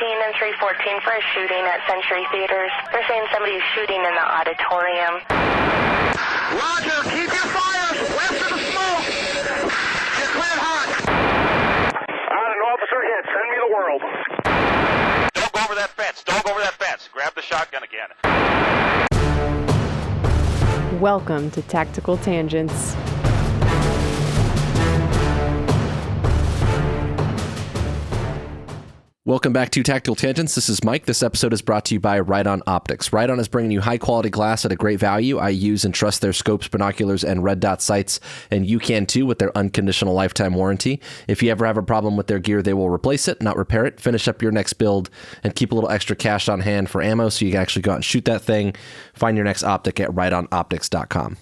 and 314 for a shooting at Century Theaters. They're saying somebody's shooting in the auditorium. Roger, keep your fires west of the smoke. You're cleared hot. An officer hit. Send me the world. Don't go over that fence. Don't go over that fence. Grab the shotgun again. Welcome to Tactical Tangents. Welcome back to Tactical Tangents. This is Mike. This episode is brought to you by Ride-On Optics. Ride-On is bringing you high-quality glass at a great value. I use and trust their scopes, binoculars, and red dot sights, and you can too with their unconditional lifetime warranty. If you ever have a problem with their gear, they will replace it, not repair it. Finish up your next build and keep a little extra cash on hand for ammo so you can actually go out and shoot that thing. Find your next optic at rideonoptics.com.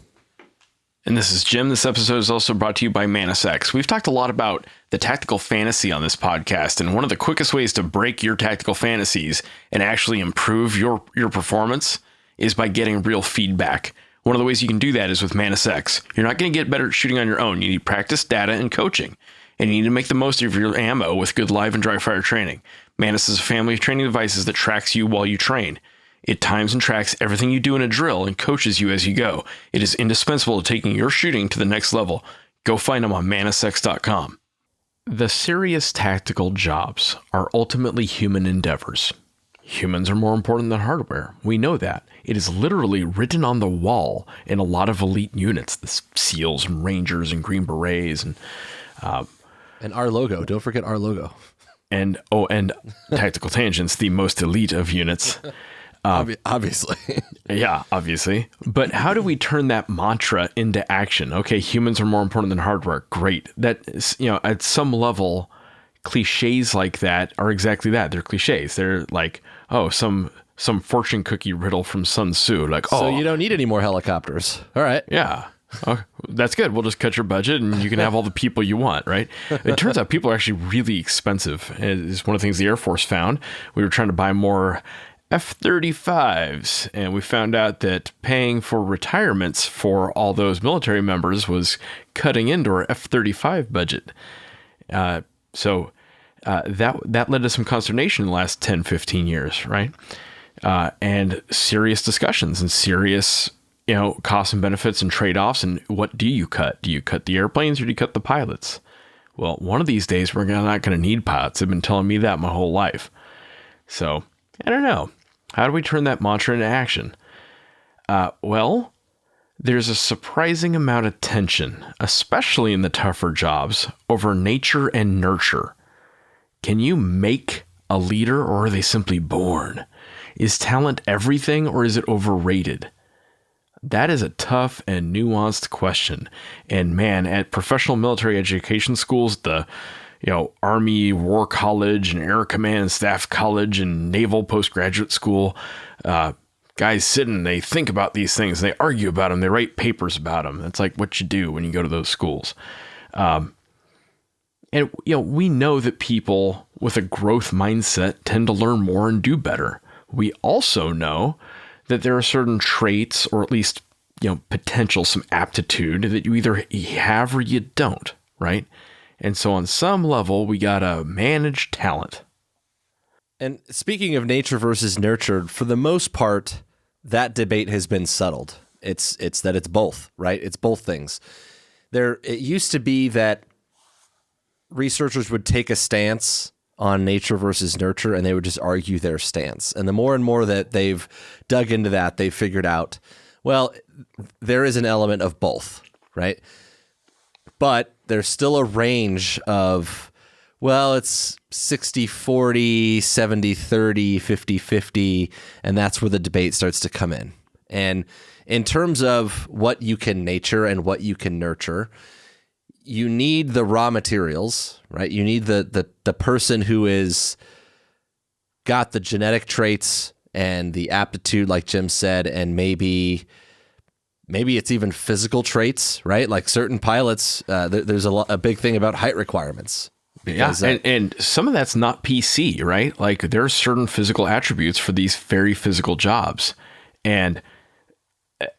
And this is Jim. This episode is also brought to you by ManusX. We've talked a lot about the tactical fantasy on this podcast, and one of the quickest ways to break your tactical fantasies and actually improve your performance is by getting real feedback. One of the ways you can do that is with ManusX. You're not going to get better at shooting on your own. You need practice, data, and coaching. And you need to make the most of your ammo with good live and dry fire training. Manus is a family of training devices that tracks you while you train. It times and tracks everything you do in a drill and coaches you as you go. It is indispensable to taking your shooting to the next level. Go find them on manusx.com. The serious tactical jobs are ultimately human endeavors. Humans are more important than hardware. We know that. It is literally written on the wall in a lot of elite units, the SEALs and Rangers and Green Berets and our logo. Don't forget our logo. And Tactical Tangents, the most elite of units. Obviously. Yeah, obviously. But how do we turn that mantra into action? Okay, humans are more important than hardware. Great. That, at some level, cliches like that are exactly that. They're cliches. They're like, some fortune cookie riddle from Sun Tzu. Like, so you don't need any more helicopters. All right. Yeah. Oh, that's good. We'll just cut your budget and you can have all the people you want, right? It turns out people are actually really expensive. It's one of the things the Air Force found. We were trying to buy more F-35s, and we found out that paying for retirements for all those military members was cutting into our F-35 budget. So that led to some consternation in the last 10, 15 years, right? And serious discussions and serious, costs and benefits and trade-offs. And what do you cut? Do you cut the airplanes or do you cut the pilots? Well, one of these days we're not going to need pilots. They've been telling me that my whole life. So I don't know. How do we turn that mantra into action? Well, there's a surprising amount of tension, especially in the tougher jobs, over nature and nurture. Can you make a leader, or are they simply born? Is talent everything, or is it overrated? That is a tough and nuanced question. And man, at professional military education schools, the Army War College and Air Command and Staff College and Naval Postgraduate School. Guys sit and they think about these things. They argue about them. They write papers about them. That's like what you do when you go to those schools. And we know that people with a growth mindset tend to learn more and do better. We also know that there are certain traits, or at least, potential, some aptitude that you either have or you don't, right? And so on some level, we got to manage talent. And speaking of nature versus nurtured, for the most part, that debate has been settled. It's that it's both, right? It's both things. It used to be that researchers would take a stance on nature versus nurture, and they would just argue their stance. And the more and more that they've dug into that, they've figured out, well, there is an element of both, right? But there's still a range of, well, it's 60-40, 70-30, 50-50, and that's where the debate starts to come in. And in terms of what you can nature and what you can nurture, you need the raw materials, right? You need the person who is got the genetic traits and the aptitude, like Jim said, and maybe it's even physical traits, right? Like certain pilots, there's a big thing about height requirements. Yeah, and some of that's not PC, right? Like there are certain physical attributes for these very physical jobs. And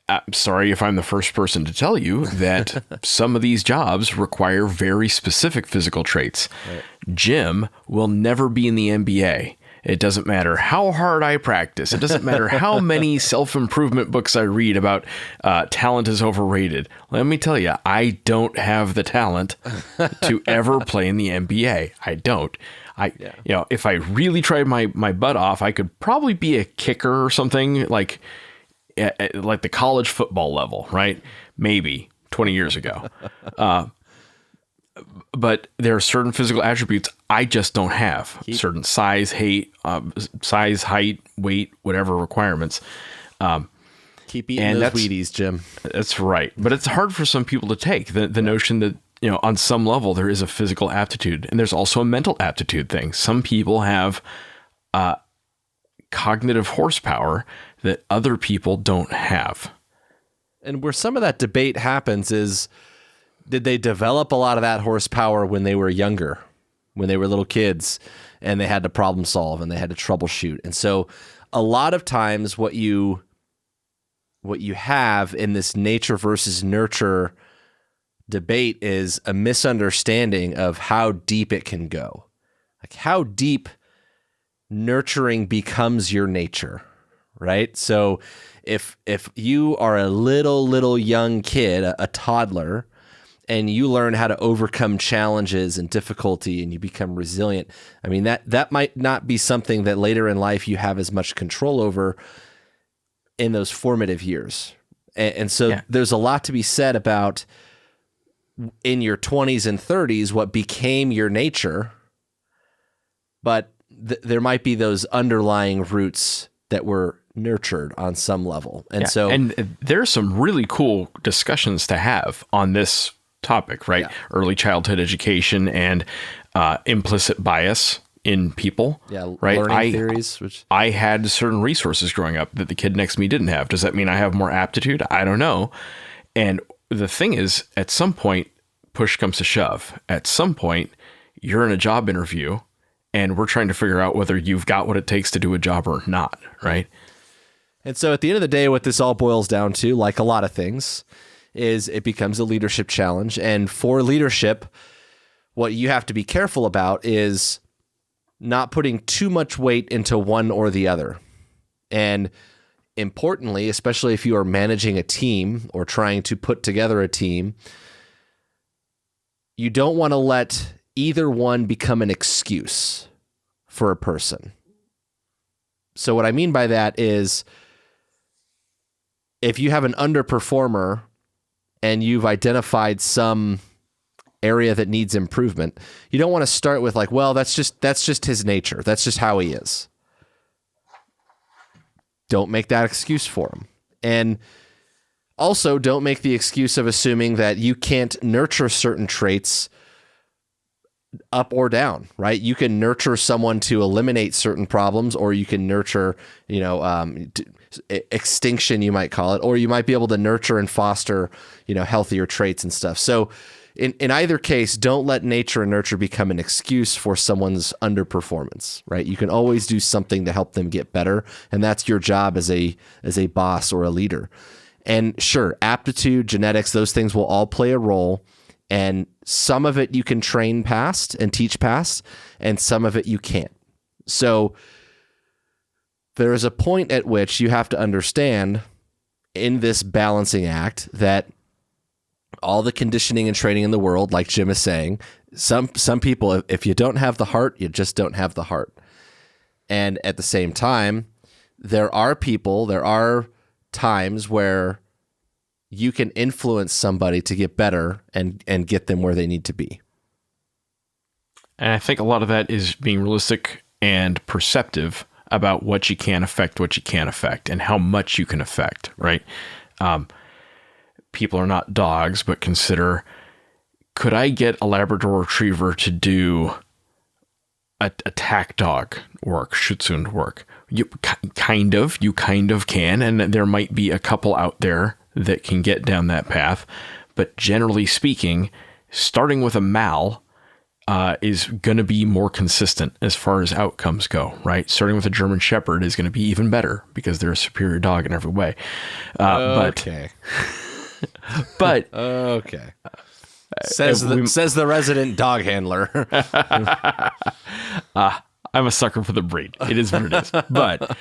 I'm sorry if I'm the first person to tell you that some of these jobs require very specific physical traits. Right. Jim will never be in the NBA. It doesn't matter how hard I practice. It doesn't matter how many self-improvement books I read about talent is overrated. Let me tell you, I don't have the talent to ever play in the NBA. I don't. If I really tried my butt off, I could probably be a kicker or something like the college football level, right? Maybe 20 years ago. But there are certain physical attributes I just don't have. Certain size, height, weight, whatever requirements. Keep eating those Wheaties, Jim. That's right. But it's hard for some people to take the notion that, on some level there is a physical aptitude, and there's also a mental aptitude thing. Some people have cognitive horsepower that other people don't have. And where some of that debate happens is, did they develop a lot of that horsepower when they were younger, when they were little kids, and they had to problem solve and they had to troubleshoot? And so a lot of times what you have in this nature versus nurture debate is a misunderstanding of how deep it can go. Like how deep nurturing becomes your nature, right? So if you are a little young kid, a toddler, and you learn how to overcome challenges and difficulty and you become resilient, I mean, that might not be something that later in life you have as much control over in those formative years. And so there's a lot to be said about in your 20s and 30s what became your nature, but there might be those underlying roots that were nurtured on some level. And there's some really cool discussions to have on this topic, right? Yeah. Early childhood education and implicit bias in people. Yeah, right. Learning theories. I had certain resources growing up that the kid next to me didn't have. Does that mean I have more aptitude? I don't know. And the thing is, at some point, push comes to shove. At some point, you're in a job interview, and we're trying to figure out whether you've got what it takes to do a job or not, right? And so at the end of the day, what this all boils down to, like a lot of things, is it becomes a leadership challenge. And for leadership, what you have to be careful about is not putting too much weight into one or the other. And importantly, especially if you are managing a team or trying to put together a team, you don't want to let either one become an excuse for a person. So what I mean by that is, if you have an underperformer and you've identified some area that needs improvement, you don't want to start with like, well, that's just his nature. That's just how he is. Don't make that excuse for him. And also don't make the excuse of assuming that you can't nurture certain traits up or down, right? You can nurture someone to eliminate certain problems, or you can nurture, extinction, you might call it, or you might be able to nurture and foster, healthier traits and stuff. So in either case, don't let nature and nurture become an excuse for someone's underperformance, right? You can always do something to help them get better. And that's your job as a boss or a leader. And sure, aptitude, genetics, those things will all play a role. And some of it you can train past and teach past, and some of it you can't. So there is a point at which you have to understand in this balancing act that all the conditioning and training in the world, like Jim is saying, some people, if you don't have the heart, you just don't have the heart. And at the same time, there are times where you can influence somebody to get better and get them where they need to be. And I think a lot of that is being realistic and perceptive about what you can affect, what you can't affect, and how much you can affect, right? People are not dogs, but consider, could I get a Labrador Retriever to do attack dog work, Schutzhund work? You kind of can, and there might be a couple out there that can get down that path. But generally speaking, starting with a Mal is going to be more consistent as far as outcomes go, right? Starting with a German Shepherd is going to be even better because they're a superior dog in every way. Okay. But okay. Says the resident dog handler. I'm a sucker for the breed. It is what it is. But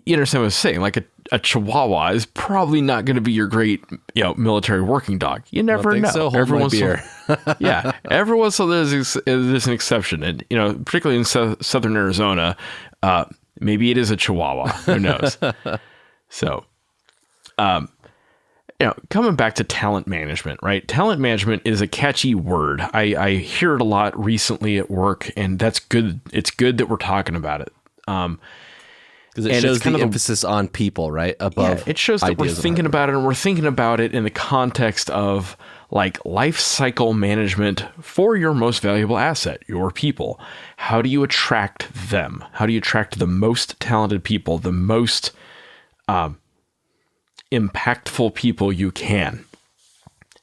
you understand what I'm saying? Like a Chihuahua is probably not going to be your great, military working dog. You never know. So. Every once so there's an exception, and particularly in southern Arizona, maybe it is a Chihuahua. Who knows? So, coming back to talent management, right? Talent management is a catchy word. I hear it a lot recently at work, and that's good. It's good that we're talking about it. Because it shows the emphasis on people, right? Above it shows that we're thinking about it, and we're thinking about it in the context of like life cycle management for your most valuable asset, your people. How do you attract them? How do you attract the most talented people, the most impactful people you can?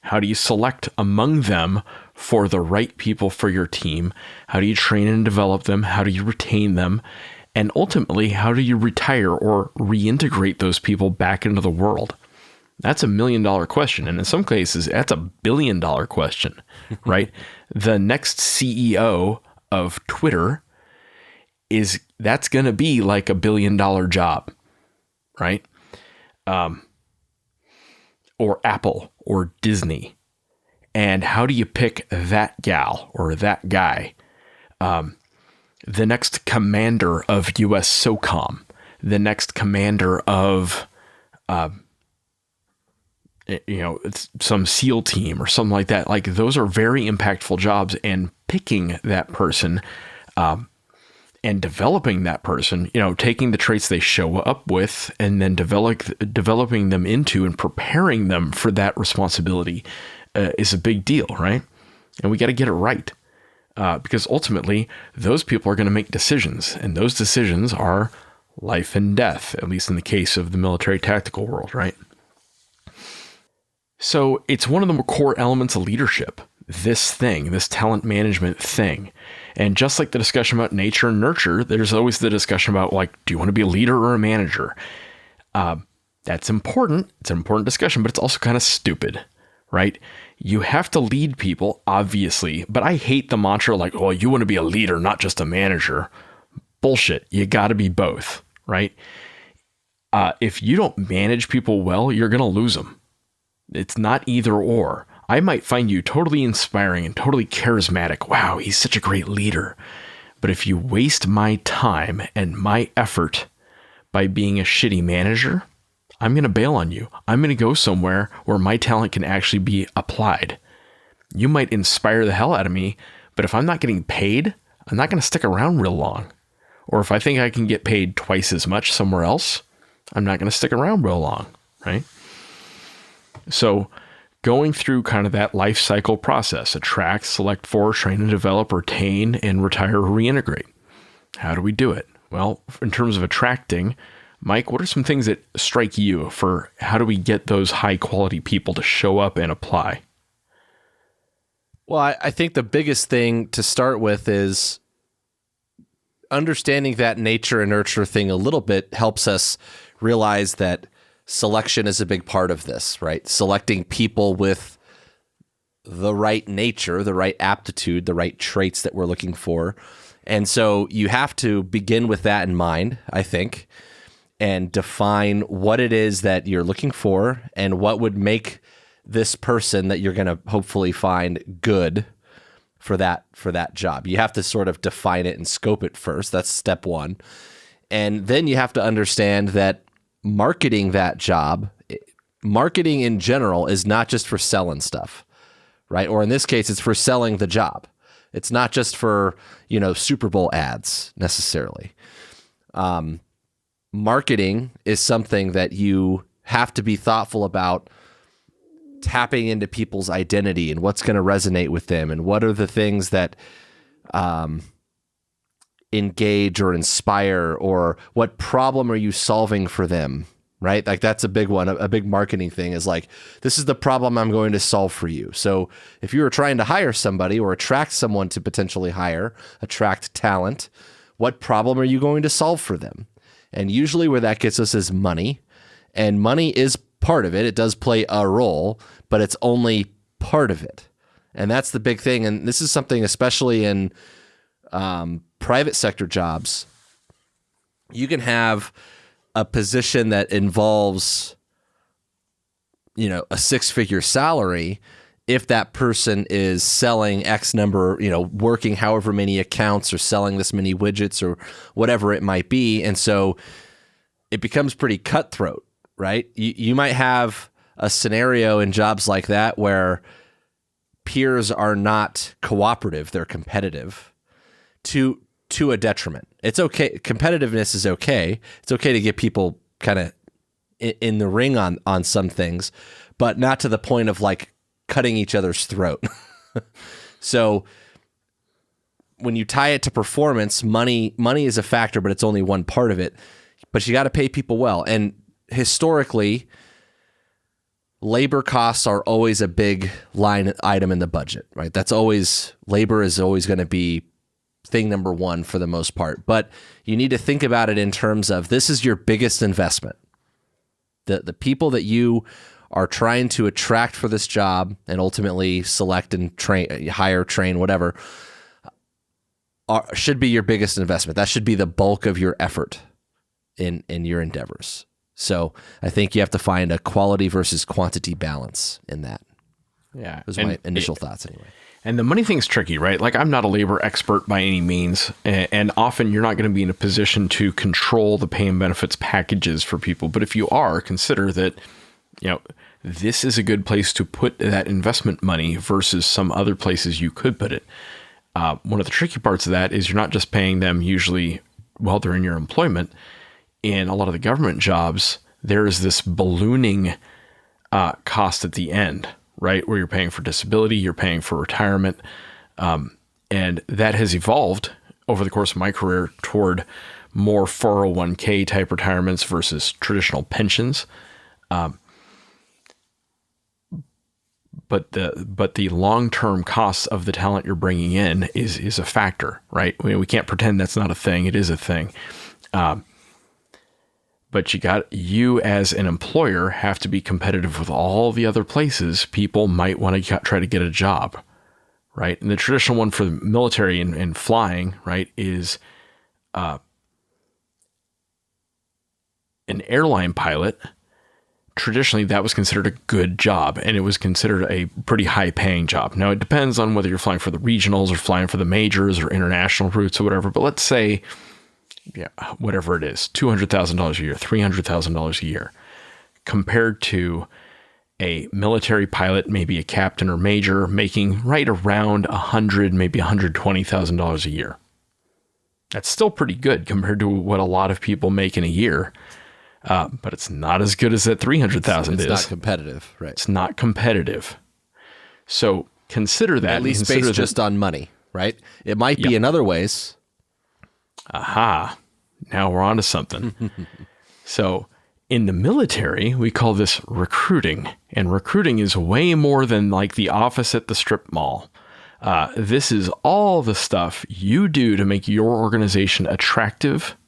How do you select among them for the right people for your team? How do you train and develop them? How do you retain them? And ultimately, how do you retire or reintegrate those people back into the world? That's $1 million question. And in some cases, that's $1 billion question, right? The next CEO of Twitter that's going to be like $1 billion job, right? Or Apple or Disney. And how do you pick that gal or that guy? The next commander of U.S. SOCOM, the next commander of, some SEAL team or something like that. Like those are very impactful jobs, and picking that person, and developing that person, taking the traits they show up with and then developing them into and preparing them for that responsibility is a big deal, right? And we got to get it right. Because ultimately, those people are going to make decisions, and those decisions are life and death, at least in the case of the military tactical world, right? So it's one of the core elements of leadership, this talent management thing. And just like the discussion about nature and nurture, there's always the discussion about, like, do you want to be a leader or a manager? That's important. It's an important discussion, but it's also kind of stupid, right? You have to lead people, obviously, but I hate the mantra like, oh, you want to be a leader, not just a manager. Bullshit. You got to be both, right? If you don't manage people well, you're going to lose them. It's not either or. I might find you totally inspiring and totally charismatic. Wow, he's such a great leader. But if you waste my time and my effort by being a shitty manager, I'm going to bail on you. I'm going to go somewhere where my talent can actually be applied. You might inspire the hell out of me, but if I'm not getting paid, I'm not going to stick around real long. Or if I think I can get paid twice as much somewhere else, I'm not going to stick around real long, right? So going through kind of that life cycle process, attract, select for, train and develop, retain, and retire or reintegrate. How do we do it? Well, in terms of attracting, Mike, what are some things that strike you for how do we get those high quality people to show up and apply? Well, I think the biggest thing to start with is understanding that nature and nurture thing a little bit helps us realize that selection is a big part of this, right? Selecting people with the right nature, the right aptitude, the right traits that we're looking for. And so you have to begin with that in mind, I think, and define what it is that you're looking for and what would make this person that you're going to hopefully find good for that job. You have to sort of define it and scope it first. That's step one. And then you have to understand that marketing that job, marketing in general is not just for selling stuff, right? Or in this case, it's for selling the job. It's not just for, Super Bowl ads necessarily. Marketing is something that you have to be thoughtful about tapping into people's identity and what's going to resonate with them and what are the things that engage or inspire, or what problem are you solving for them, right? Like that's a big one. A big marketing thing is like, this is the problem I'm going to solve for you. So if you were trying to hire somebody or attract someone to potentially attract talent, what problem are you going to solve for them? And usually where that gets us is money, and money is part of it. It does play a role, but it's only part of it. And that's the big thing. And this is something, especially in private sector jobs, you can have a position that involves, a 6-figure salary if that person is selling X number, working however many accounts or selling this many widgets or whatever it might be. And so it becomes pretty cutthroat, right? You might have a scenario in jobs like that where peers are not cooperative, they're competitive to a detriment. It's okay. Competitiveness is okay. It's okay to get people kind of in the ring on some things, but not to the point of like cutting each other's throat. So when you tie it to performance, money is a factor, but it's only one part of it. But you got to pay people well. And historically, labor costs are always a big line item in the budget, right? Labor is always going to be thing number one for the most part. But you need to think about it in terms of this is your biggest investment. The people that you are trying to attract for this job and ultimately select and hire, train, whatever, should be your biggest investment. That should be the bulk of your effort in your endeavors. So I think you have to find a quality versus quantity balance in that. Yeah. Those are my initial thoughts anyway. And the money thing's tricky, right? Like, I'm not a labor expert by any means. And often you're not going to be in a position to control the pay and benefits packages for people. But if you are, consider that, this is a good place to put that investment money versus some other places you could put it. One of the tricky parts of that is you're not just paying them usually while they're in your employment. In a lot of the government jobs, there is this ballooning cost at the end, right? Where you're paying for disability, you're paying for retirement. And that has evolved over the course of my career toward more 401k type retirements versus traditional pensions. But the long-term costs of the talent you're bringing in is a factor, right? We can't pretend that's not a thing. It is a thing. But you as an employer have to be competitive with all the other places people might want to try to get a job, right? And the traditional one for the military and flying, right, is an airline pilot. Traditionally, that was considered a good job, and it was considered a pretty high-paying job. Now, it depends on whether you're flying for the regionals or flying for the majors or international routes or whatever, but let's say, whatever it is, $200,000 a year, $300,000 a year, compared to a military pilot, maybe a captain or major, making right around $100,000, maybe $120,000 a year. That's still pretty good compared to what a lot of people make in a year. But it's not as good as that 300,000 is. It's not competitive, right? It's not competitive. So consider that. At least based just on money, right? It might be in other ways. Aha. Now we're on to something. So in the military, we call this recruiting. And recruiting is way more than like the office at the strip mall. This is all the stuff you do to make your organization attractive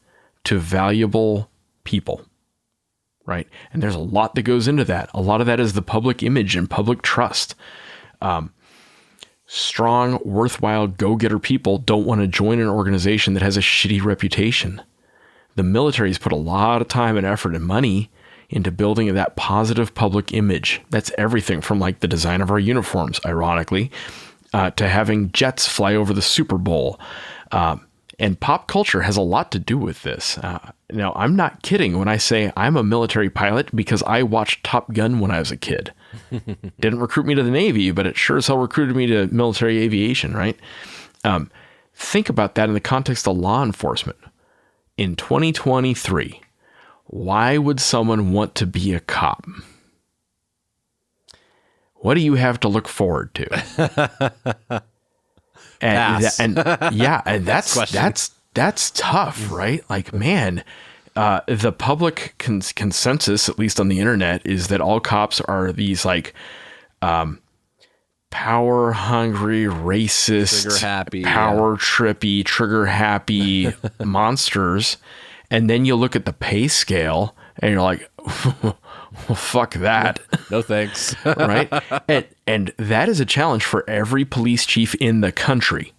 to valuable people. Right. And there's a lot that goes into that. A lot of that is the public image and public trust. Strong, worthwhile, go-getter people don't want to join an organization that has a shitty reputation. The military's put a lot of time and effort and money into building that positive public image. That's everything from like the design of our uniforms, ironically, to having jets fly over the Super Bowl. And pop culture has a lot to do with this. Now, I'm not kidding when I say I'm a military pilot because I watched Top Gun when I was a kid. Didn't recruit me to the Navy, but it sure as hell recruited me to military aviation, right? Think about that in the context of law enforcement. In 2023, why would someone want to be a cop? What do you have to look forward to? And that's tough, right? Like, man, the public consensus, at least on the internet, is that all cops are these like power hungry, racist, trigger happy, power trippy, trigger happy monsters. And then you look at the pay scale and you're like, well, fuck that. No thanks. Right? And that is a challenge for every police chief in the country.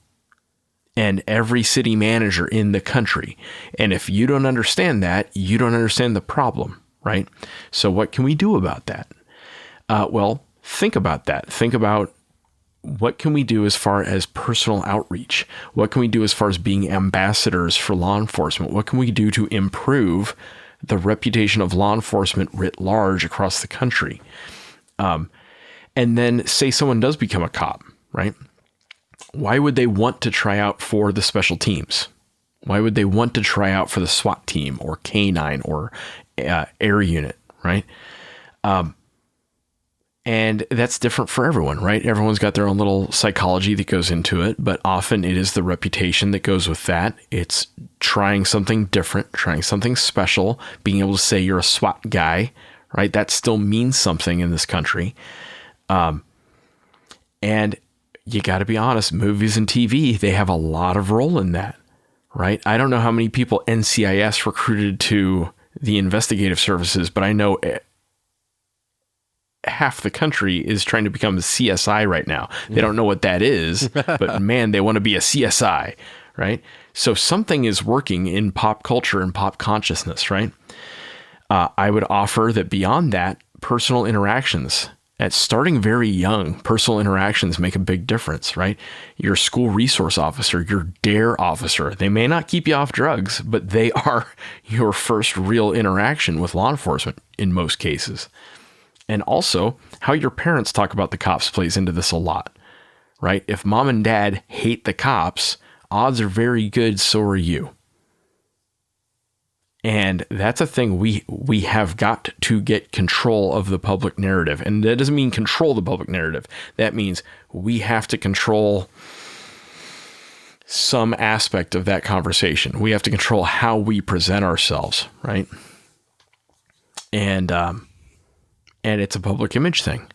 and every city manager in the country. And if you don't understand that, you don't understand the problem, right? So what can we do about that? Well, think about that. Think about what can we do as far as personal outreach? What can we do as far as being ambassadors for law enforcement? What can we do to improve the reputation of law enforcement writ large across the country? And then say someone does become a cop, right? Why would they want to try out for the special teams? Why would they want to try out for the SWAT team or K9 or air unit, right? And that's different for everyone, right? Everyone's got their own little psychology that goes into it, but often it is the reputation that goes with that. It's trying something different, trying something special, being able to say you're a SWAT guy, right? That still means something in this country. And you got to be honest, movies and TV, they have a lot of role in that, right? I don't know how many people NCIS recruited to the investigative services, but I know half the country is trying to become a CSI right now. They don't know what that is, but man, they want to be a CSI, right? So something is working in pop culture and pop consciousness, right? I would offer that beyond that, personal interactions, at starting very young, personal interactions make a big difference, right? Your school resource officer, your DARE officer, they may not keep you off drugs, but they are your first real interaction with law enforcement in most cases. And also, how your parents talk about the cops plays into this a lot, right? If mom and dad hate the cops, odds are very good so are you. And that's a thing we have got to get control of the public narrative. And that doesn't mean control the public narrative. That means we have to control some aspect of that conversation. We have to control how we present ourselves, right? And it's a public image thing.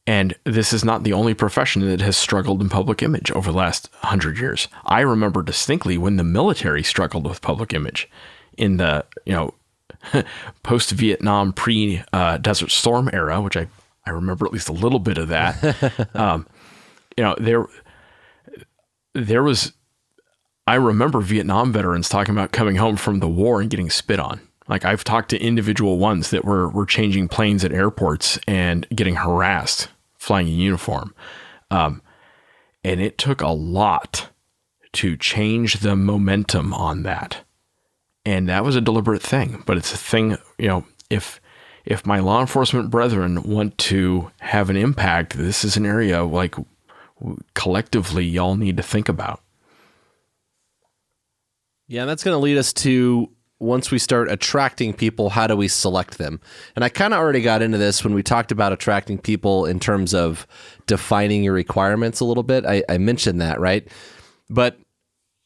And this is not the only profession that has struggled in public image over the last 100 years. I remember distinctly when the military struggled with public image in the, post-Vietnam, pre-Desert Storm era, which I remember at least a little bit of that. There was, I remember Vietnam veterans talking about coming home from the war and getting spit on. Like I've talked to individual ones that were changing planes at airports and getting harassed flying in uniform. And it took a lot to change the momentum on that. And that was a deliberate thing, but it's a thing, if my law enforcement brethren want to have an impact, this is an area like collectively y'all need to think about. Yeah, that's going to lead us to, once we start attracting people, how do we select them? And I kind of already got into this when we talked about attracting people in terms of defining your requirements a little bit. I mentioned that, right? But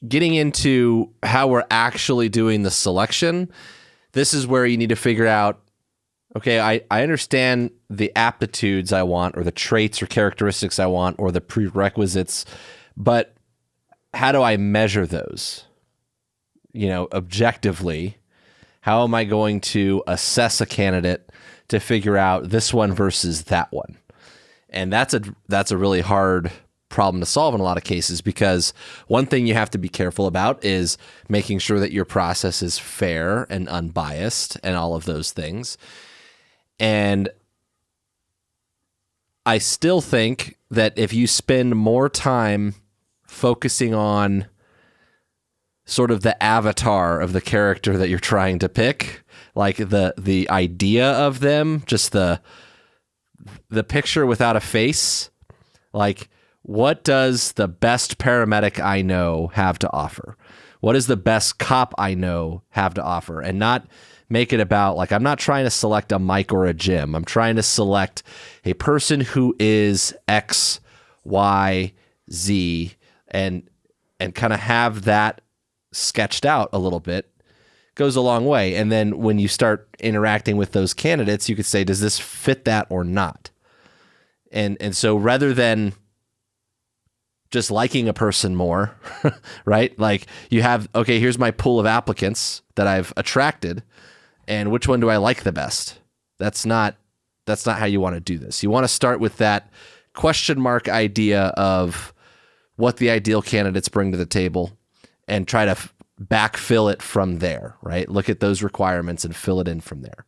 getting into how we're actually doing the selection, this is where you need to figure out, okay, I understand the aptitudes I want, or the traits or characteristics I want, or the prerequisites, but how do I measure those? Objectively, how am I going to assess a candidate to figure out this one versus that one? And that's a really hard problem to solve in a lot of cases, because one thing you have to be careful about is making sure that your process is fair and unbiased and all of those things. And I still think that if you spend more time focusing on sort of the avatar of the character that you're trying to pick, like the idea of them, just the picture without a face, like, what does the best paramedic I know have to offer? What does the best cop I know have to offer? And not make it about, like, I'm not trying to select a Mike or a Jim. I'm trying to select a person who is X, Y, Z, and kind of have that sketched out a little bit. Goes a long way. And then when you start interacting with those candidates, you could say, does this fit that or not? And so rather than just liking a person more, right? Like you have, okay, here's my pool of applicants that I've attracted, and which one do I like the best? That's not how you want to do this. You want to start with that question mark idea of what the ideal candidates bring to the table. and try to backfill it from there, right? Look at those requirements and fill it in from there.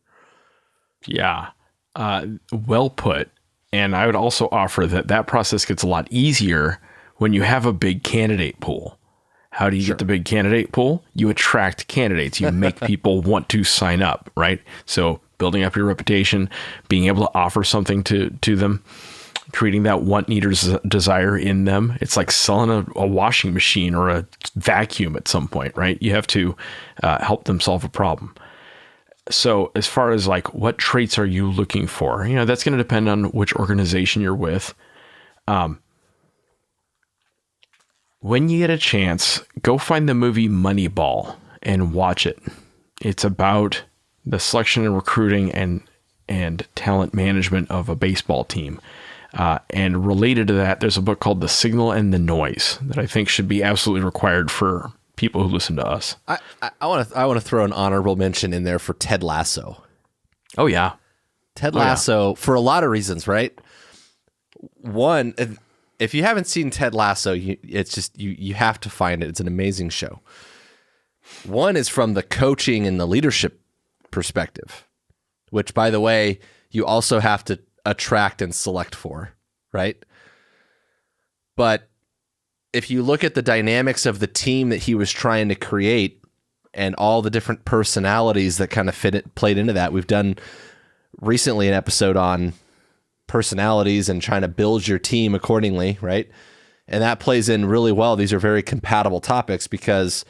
Yeah. Well put. And I would also offer that process gets a lot easier when you have a big candidate pool. How do you get the big candidate pool? You attract candidates. You make people want to sign up, right? So building up your reputation, being able to offer something to them, creating that want, need, or desire in them. It's like selling a washing machine or a vacuum at some point, right? You have to help them solve a problem. So as far as like what traits are you looking for? That's going to depend on which organization you're with. When you get a chance, go find the movie Moneyball and watch it. It's about the selection and recruiting and talent management of a baseball team. And related to that, there's a book called The Signal and the Noise that I think should be absolutely required for people who listen to us. I want to throw an honorable mention in there for Ted Lasso. Oh yeah. Ted Lasso, for a lot of reasons, right? One, if you haven't seen Ted Lasso, you have to find it. It's an amazing show. One is from the coaching and the leadership perspective, which, by the way, you also have to attract and select for, right? But if you look at the dynamics of the team that he was trying to create and all the different personalities that kind of played into that, we've done recently an episode on personalities and trying to build your team accordingly, right? And that plays in really well. These are very compatible topics because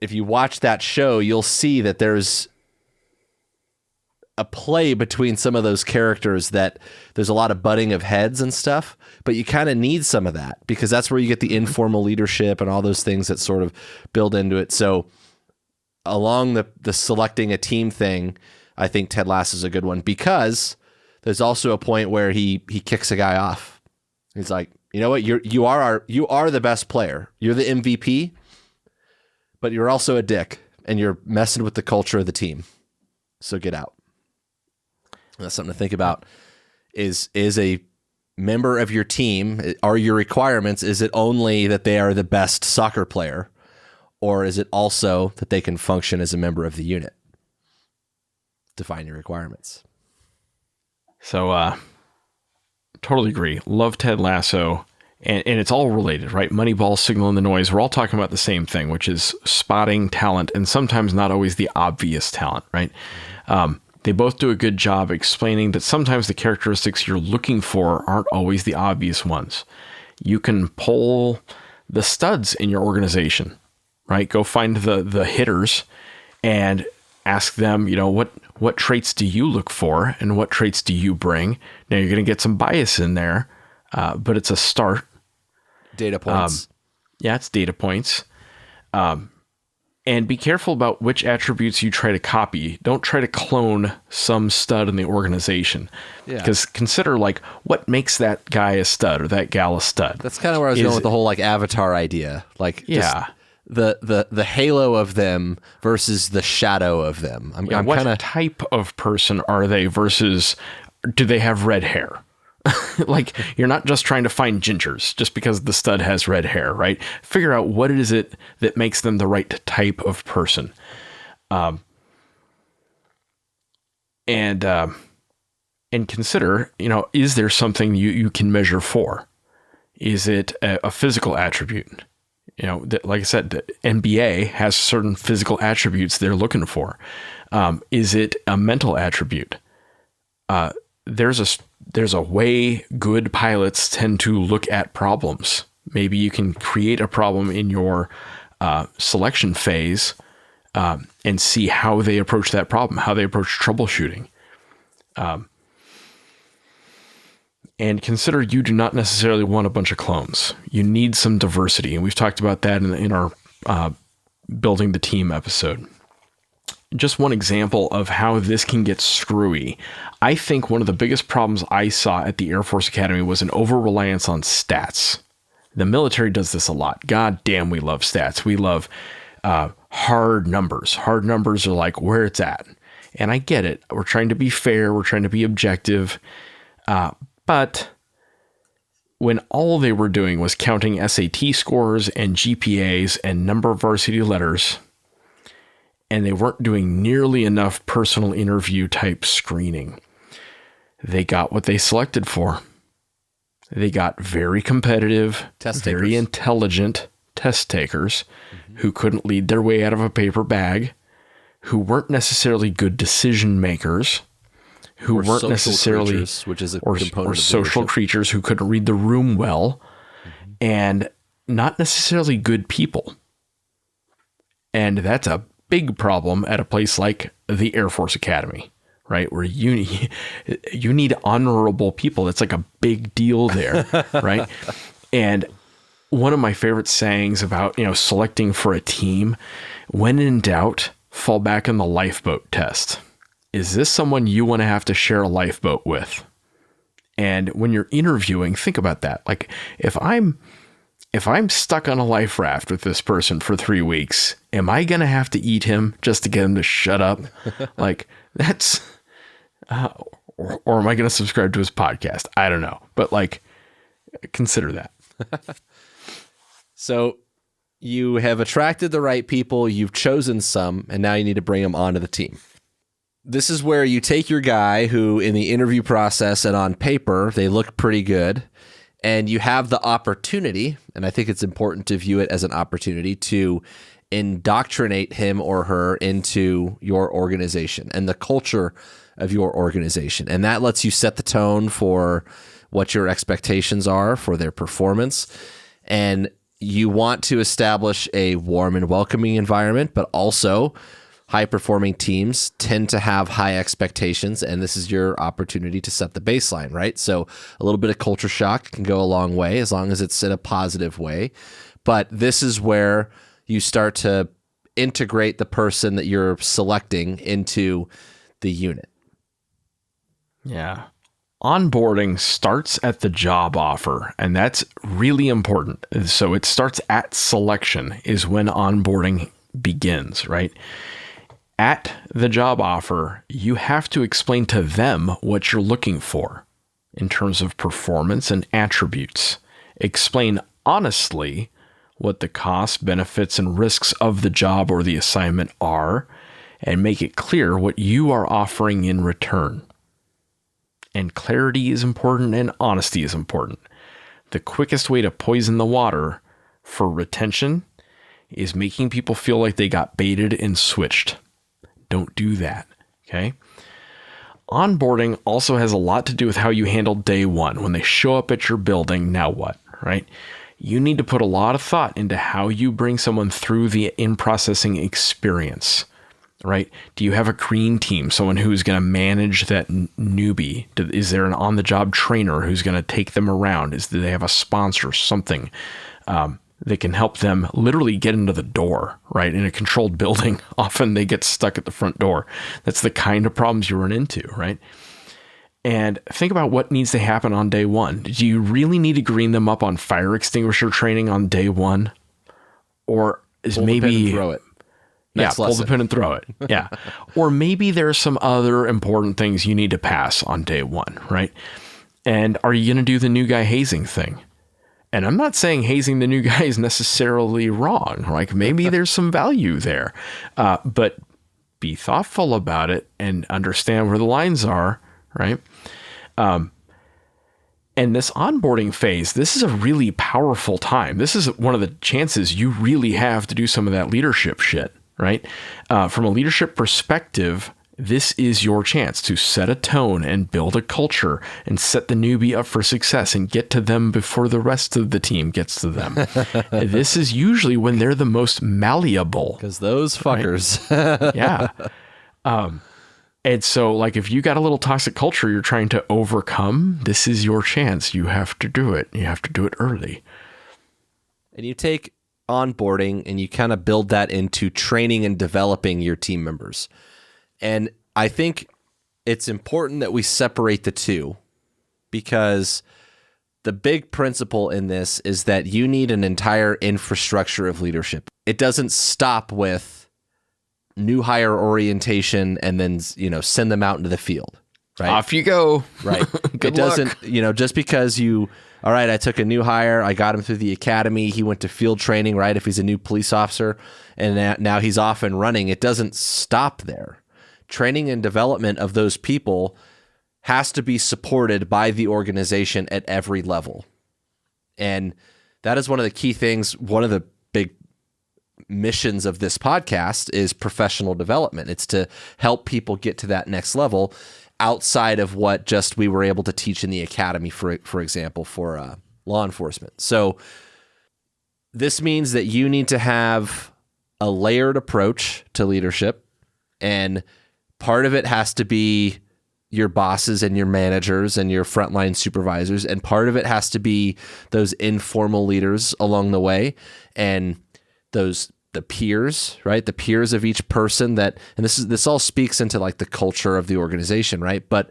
if you watch that show, you'll see that there's a play between some of those characters, that there's a lot of butting of heads and stuff, but you kind of need some of that because that's where you get the informal leadership and all those things that sort of build into it. So along the selecting a team thing, I think Ted Lasso is a good one because there's also a point where he kicks a guy off. He's like, you know what? You are the best player. You're the MVP, but you're also a dick and you're messing with the culture of the team. So get out. That's something to think about. Is a member of your team, are your requirements, is it only that they are the best soccer player, or is it also that they can function as a member of the unit? Define your requirements. So, totally agree. Love Ted Lasso. And it's all related, right? Moneyball, Signal, and the Noise. We're all talking about the same thing, which is spotting talent, and sometimes not always the obvious talent, right? They both do a good job explaining that sometimes the characteristics you're looking for aren't always the obvious ones. You can pull the studs in your organization, right? Go find the hitters and ask them, what traits do you look for and what traits do you bring? Now you're going to get some bias in there, but it's a start. Data points. It's data points. And be careful about which attributes you try to copy. Don't try to clone some stud in the organization. Yeah. Because consider what makes that guy a stud or that gal a stud. That's kind of where I was going with the whole avatar idea. Just the halo of them versus the shadow of them. What type of person are they versus do they have red hair? You're not just trying to find gingers just because the stud has red hair, right? Figure out what is it that makes them the right type of person. And consider, is there something you can measure for? Is it a physical attribute? That, like I said, the NBA has certain physical attributes they're looking for. Is it a mental attribute? There's a way good pilots tend to look at problems. Maybe you can create a problem in your selection phase and see how they approach that problem, how they approach troubleshooting. And consider you do not necessarily want a bunch of clones. You need some diversity. And we've talked about that in our building the team episode. Just one example of how this can get screwy. I think one of the biggest problems I saw at the Air Force Academy was an over-reliance on stats. The military does this a lot. God damn, we love stats. We love hard numbers. Hard numbers are where it's at. And I get it. We're trying to be fair. We're trying to be objective. But when all they were doing was counting SAT scores and GPAs and number of varsity letters, and they weren't doing nearly enough personal interview type screening. They got what they selected for. They got very competitive, very intelligent test takers who couldn't lead their way out of a paper bag, who weren't necessarily good decision makers, who weren't necessarily creatures, which is a component of social leadership. Creatures who couldn't read the room well, and not necessarily good people. And that's a big problem at a place like the Air Force Academy, right? Where you need honorable people. That's like a big deal there, right? And one of my favorite sayings about, selecting for a team, when in doubt, fall back on the lifeboat test. Is this someone you want to have to share a lifeboat with? And when you're interviewing, think about that. Like if I'm stuck on a life raft with this person for 3 weeks, am I going to have to eat him just to get him to shut up? Like that's, or am I going to subscribe to his podcast? I don't know, but like consider that. So you have attracted the right people, you've chosen some, and now you need to bring them onto the team. This is where you take your guy who in the interview process and on paper, they look pretty good, and you have the opportunity, and I think it's important to view it as an opportunity to indoctrinate him or her into your organization and the culture of your organization. And that lets you set the tone for what your expectations are for their performance. And you want to establish a warm and welcoming environment, but also high-performing teams tend to have high expectations, and this is your opportunity to set the baseline, right? So a little bit of culture shock can go a long way as long as it's in a positive way. But this is where you start to integrate the person that you're selecting into the unit. Yeah. Onboarding starts at the job offer, and that's really important. So it starts at selection is when onboarding begins, right? At the job offer, you have to explain to them what you're looking for in terms of performance and attributes. Explain honestly what the costs, benefits, and risks of the job or the assignment are, and make it clear what you are offering in return. And clarity is important and honesty is important. The quickest way to poison the water for retention is making people feel like they got baited and switched. Don't do that, okay? Onboarding also has a lot to do with how you handle day one. When they show up at your building, now what, right? You need to put a lot of thought into how you bring someone through the in-processing experience. Right? Do you have a green team, someone who's going to manage that newbie? Is there an on-the-job trainer who's going to take them around? Do they have a sponsor, something that can help them literally get into the door, right? In a controlled building, often they get stuck at the front door. That's the kind of problems you run into, right? And think about what needs to happen on day one. Do you really need to green them up on fire extinguisher training on day one? Or is Pull maybe... the pin and throw it. Next pull lesson. the pin and throw it. Yeah. Or maybe there are some other important things you need to pass on day one, right? And are you going to do the new guy hazing thing? And I'm not saying hazing the new guy is necessarily wrong. Like maybe there's some value there, but be thoughtful about it and understand where the lines are, right? And this onboarding phase, this is a really powerful time. This is one of the chances you really have to do some of that leadership shit. Right? From a leadership perspective, this is your chance to set a tone and build a culture and set the newbie up for success and get to them before the rest of the team gets to them. This is usually when they're the most malleable. Because those fuckers. Right? Yeah. And so like if you got a little toxic culture you're trying to overcome, this is your chance. You have to do it. You have to do it early. And you take onboarding and you kind of build that into training and developing your team members. And I think it's important that we separate the two, because the big principle in this is that you need an entire infrastructure of leadership. It doesn't stop with new hire orientation and then, send them out into the field. Right? Off you go. Right. Good it doesn't, luck. just because you all right, I took a new hire. I got him through the academy. He went to field training, right? If he's a new police officer, and now he's off and running. It doesn't stop there. Training and development of those people has to be supported by the organization at every level. And that is one of the key things. One of the big missions of this podcast is professional development. It's to help people get to that next level outside of what just we were able to teach in the academy, for example, for law enforcement. So this means that you need to have a layered approach to leadership, and part of it has to be your bosses and your managers and your frontline supervisors, and part of it has to be those informal leaders along the way, and the peers, right? The peers of each person and this all speaks into like the culture of the organization, right? But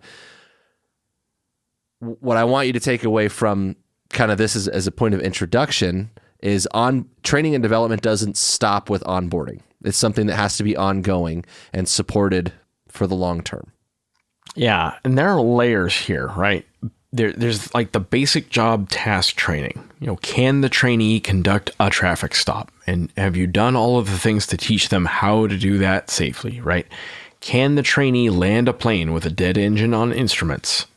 what I want you to take away from kind of this as a point of introduction is training and development doesn't stop with onboarding. It's something that has to be ongoing and supported for the long term. Yeah, and there are layers here, right? There's like the basic job task training. Can the trainee conduct a traffic stop? And have you done all of the things to teach them how to do that safely, right? Can the trainee land a plane with a dead engine on instruments?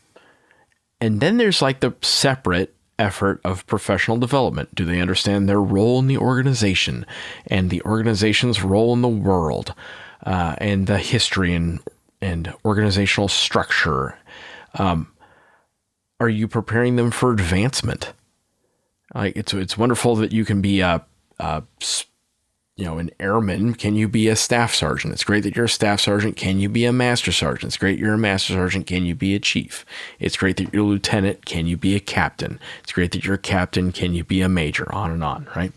And then there's like the separate effort of professional development. Do they understand their role in the organization and the organization's role in the world, and the history and organizational structure? Are you preparing them for advancement? Like it's wonderful that you can be an airman. Can you be a staff sergeant? It's great that you're a staff sergeant. Can you be a master sergeant? It's great you're a master sergeant. Can you be a chief? It's great that you're a lieutenant. Can you be a captain? It's great that you're a captain. Can you be a major? On and on, right?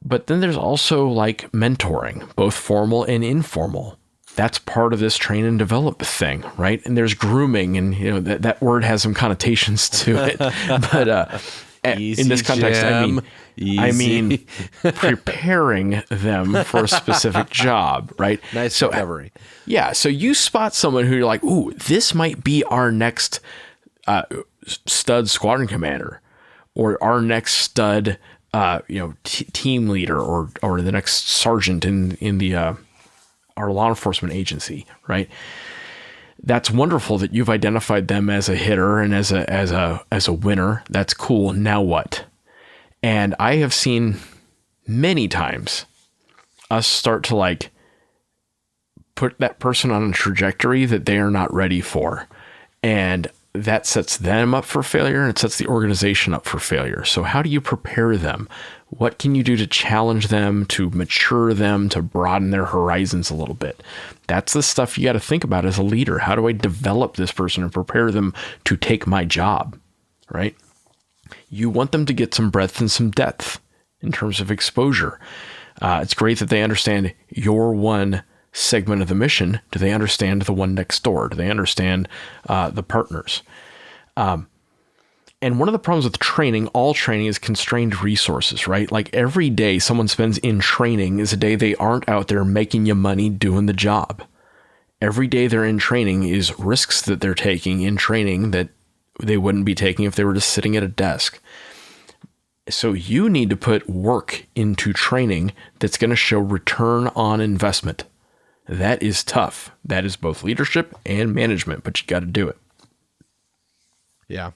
But then there's also like mentoring, both formal and informal. That's part of this train and develop thing, right? And there's grooming, and that word has some connotations to it. But in this context, I mean preparing them for a specific job, right? Nice recovery. Yeah. So you spot someone who you're like, ooh, this might be our next stud squadron commander, or our next stud team leader, or the next sergeant in the our law enforcement agency, right? That's wonderful that you've identified them as a hitter and as a winner. That's cool. Now what? And I have seen many times us start to like put that person on a trajectory that they are not ready for. And that sets them up for failure, and it sets the organization up for failure. So how do you prepare them? What can you do to challenge them, to mature them, to broaden their horizons a little bit? That's the stuff you got to think about as a leader. How do I develop this person and prepare them to take my job, right? You want them to get some breadth and some depth in terms of exposure. It's great that they understand your one segment of the mission. Do they understand the one next door? Do they understand the partners? And one of the problems with training, all training, is constrained resources, right? Like every day someone spends in training is a day they aren't out there making you money doing the job. Every day they're in training is risks that they're taking in training that they wouldn't be taking if they were just sitting at a desk. So you need to put work into training that's going to show return on investment. That is tough. That is both leadership and management, but you got to do it. Yeah.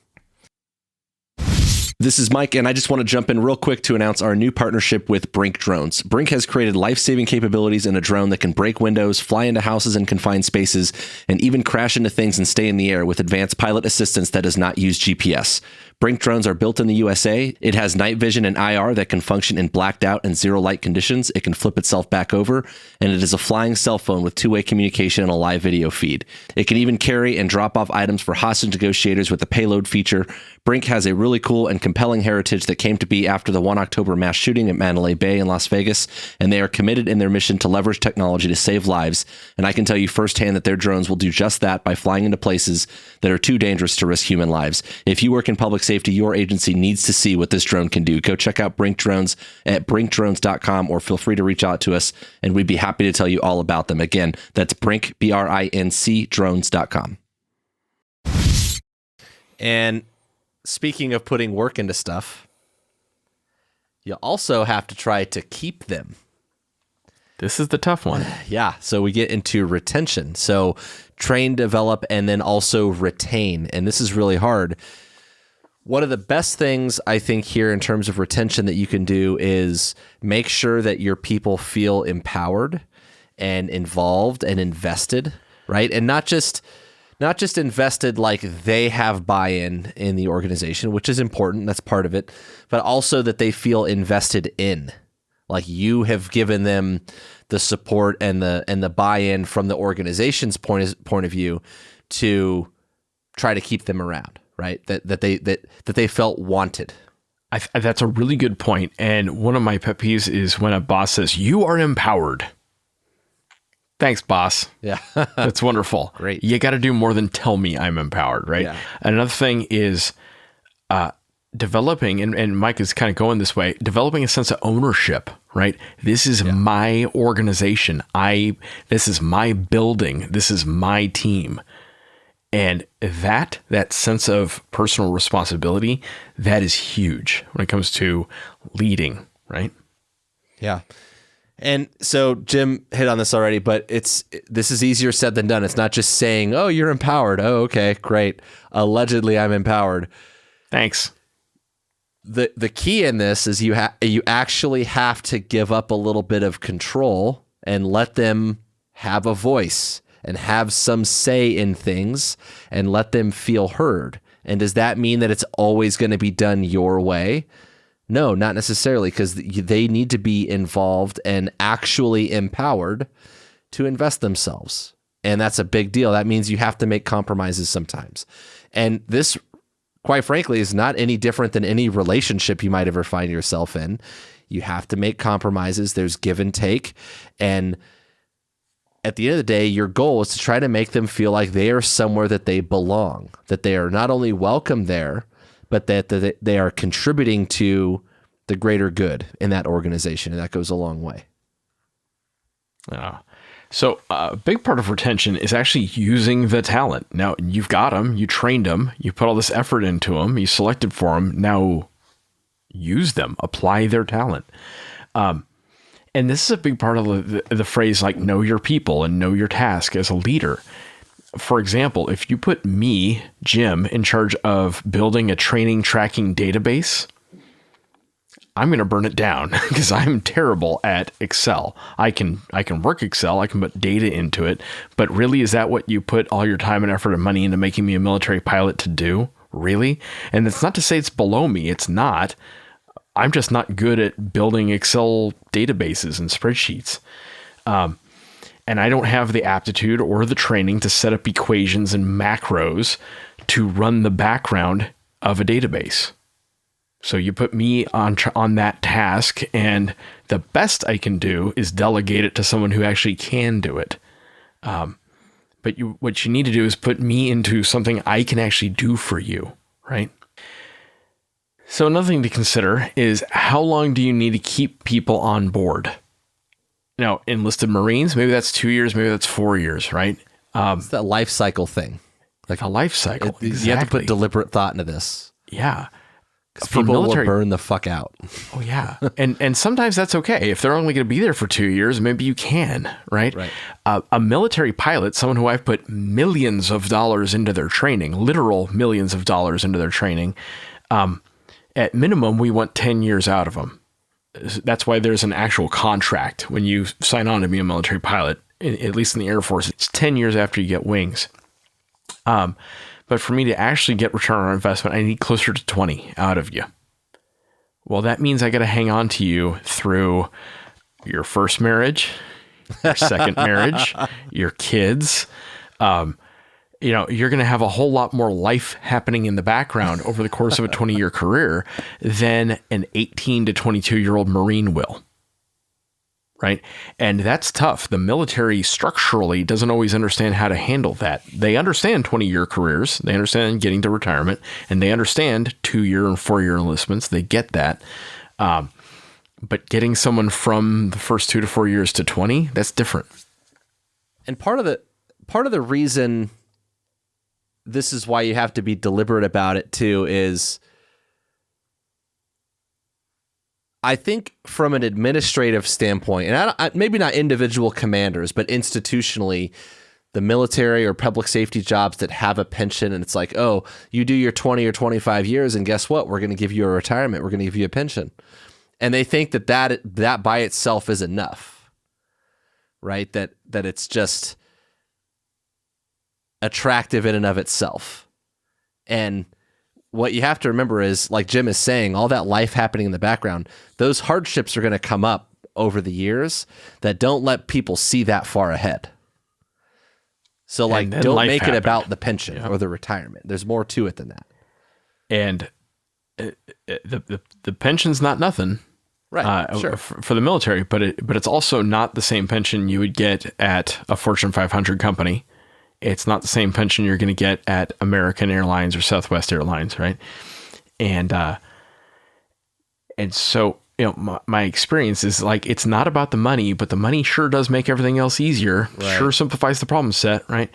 This is Mike, and I just want to jump in real quick to announce our new partnership with Brink Drones. Brink has created life-saving capabilities in a drone that can break windows, fly into houses and confined spaces, and even crash into things and stay in the air with advanced pilot assistance that does not use GPS. Brink drones are built in the USA. It has night vision and IR that can function in blacked out and zero light conditions. It can flip itself back over, and it is a flying cell phone with two-way communication and a live video feed. It can even carry and drop off items for hostage negotiators with the payload feature. Brink has a really cool and compelling heritage that came to be after the 1 October mass shooting at Mandalay Bay in Las Vegas, and they are committed in their mission to leverage technology to save lives. And I can tell you firsthand that their drones will do just that by flying into places that are too dangerous to risk human lives. If you work in public safety, your agency needs to see what this drone can do. Go check out Brink Drones at brinkdrones.com, or feel free to reach out to us, and we'd be happy to tell you all about them. Again, that's Brink, BRINC, drones.com. And speaking of putting work into stuff, you also have to try to keep them. This is the tough one. Yeah. So we get into retention. So train, develop, and then also retain. And this is really hard. One of the best things I think here in terms of retention that you can do is make sure that your people feel empowered and involved and invested, right? And not just invested like they have buy-in in the organization, which is important. That's part of it. But also that they feel invested in. Like you have given them the support and the buy-in from the organization's point of view to try to keep them around, right? That they felt wanted. That's a really good point. And one of my pet peeves is when a boss says, "You are empowered." Thanks, boss. Yeah. That's wonderful. Great. You got to do more than tell me I'm empowered, right? Yeah. Another thing is developing, and Mike is kind of going this way, developing a sense of ownership, right? This is my organization. This is my building. This is my team. And that sense of personal responsibility, that is huge when it comes to leading, right? Yeah. And so Jim hit on this already, but this is easier said than done. It's not just saying, "Oh, you're empowered." Oh, okay, great. Allegedly, I'm empowered. Thanks. The key in this is you actually have to give up a little bit of control and let them have a voice and have some say in things and let them feel heard. And does that mean that it's always going to be done your way? No, not necessarily, because they need to be involved and actually empowered to invest themselves. And that's a big deal. That means you have to make compromises sometimes. And this, quite frankly, is not any different than any relationship you might ever find yourself in. You have to make compromises. There's give and take. And at the end of the day, your goal is to try to make them feel like they are somewhere that they belong, that they are not only welcome there, but that they are contributing to the greater good in that organization. And that goes a long way. So a big part of retention is actually using the talent. Now, you've got them, you trained them, you put all this effort into them, you selected for them. Now use them, apply their talent. And this is a big part of the phrase like know your people and know your task as a leader. For example, if you put me, Jim, in charge of building a training tracking database, I'm going to burn it down because I'm terrible at Excel. I can work Excel. I can put data into it. But really, is that what you put all your time and effort and money into making me a military pilot to do? Really? And it's not to say it's below me. It's not. I'm just not good at building Excel databases and spreadsheets. And I don't have the aptitude or the training to set up equations and macros to run the background of a database. So you put me on that task, and the best I can do is delegate it to someone who actually can do it. But what you need to do is put me into something I can actually do for you, right? So another thing to consider is how long do you need to keep people on board? Now, enlisted Marines, maybe that's 2 years, maybe that's 4 years, right? It's that life cycle thing. Like a life cycle. Exactly. You have to put deliberate thought into this. Yeah. Because people will burn the fuck out. Oh, yeah. And sometimes that's okay. If they're only going to be there for 2 years, maybe you can, right? Right. A military pilot, someone who I've put millions of dollars into their training, literal millions of dollars into their training, at minimum, we want 10 years out of them. That's why there's an actual contract when you sign on to be a military pilot, at least in the Air Force. It's 10 years after you get wings. But for me to actually get return on investment, I need closer to 20 out of you. Well, that means I got to hang on to you through your first marriage, your second marriage, your kids. You're going to have a whole lot more life happening in the background over the course of a 20-year career than an 18 to 22-year-old Marine will. Right? And that's tough. The military structurally doesn't always understand how to handle that. They understand 20-year careers. They understand getting to retirement, and they understand 2-year and 4-year enlistments. They get that. But getting someone from the first 2 to 4 years to 20, that's different. And part of the reason this is why you have to be deliberate about it too, is I think from an administrative standpoint, and maybe not individual commanders, but institutionally, the military or public safety jobs that have a pension, and it's like, oh, you do your 20 or 25 years, and guess what? We're going to give you a retirement. We're going to give you a pension. And they think that by itself is enough, right? That it's just attractive in and of itself. And what you have to remember is, like Jim is saying, all that life happening in the background, those hardships are going to come up over the years that don't let people see that far ahead. So, like, don't make it about the pension or the retirement. There's more to it than that. And the pension's not nothing, right? Sure. For the military, but it's also not the same pension you would get at a Fortune 500 company. It's not the same pension you're going to get at American Airlines or Southwest Airlines, right? And so, you know, my experience is like, it's not about the money, but the money sure does make everything else easier. Right. Sure simplifies the problem set, right?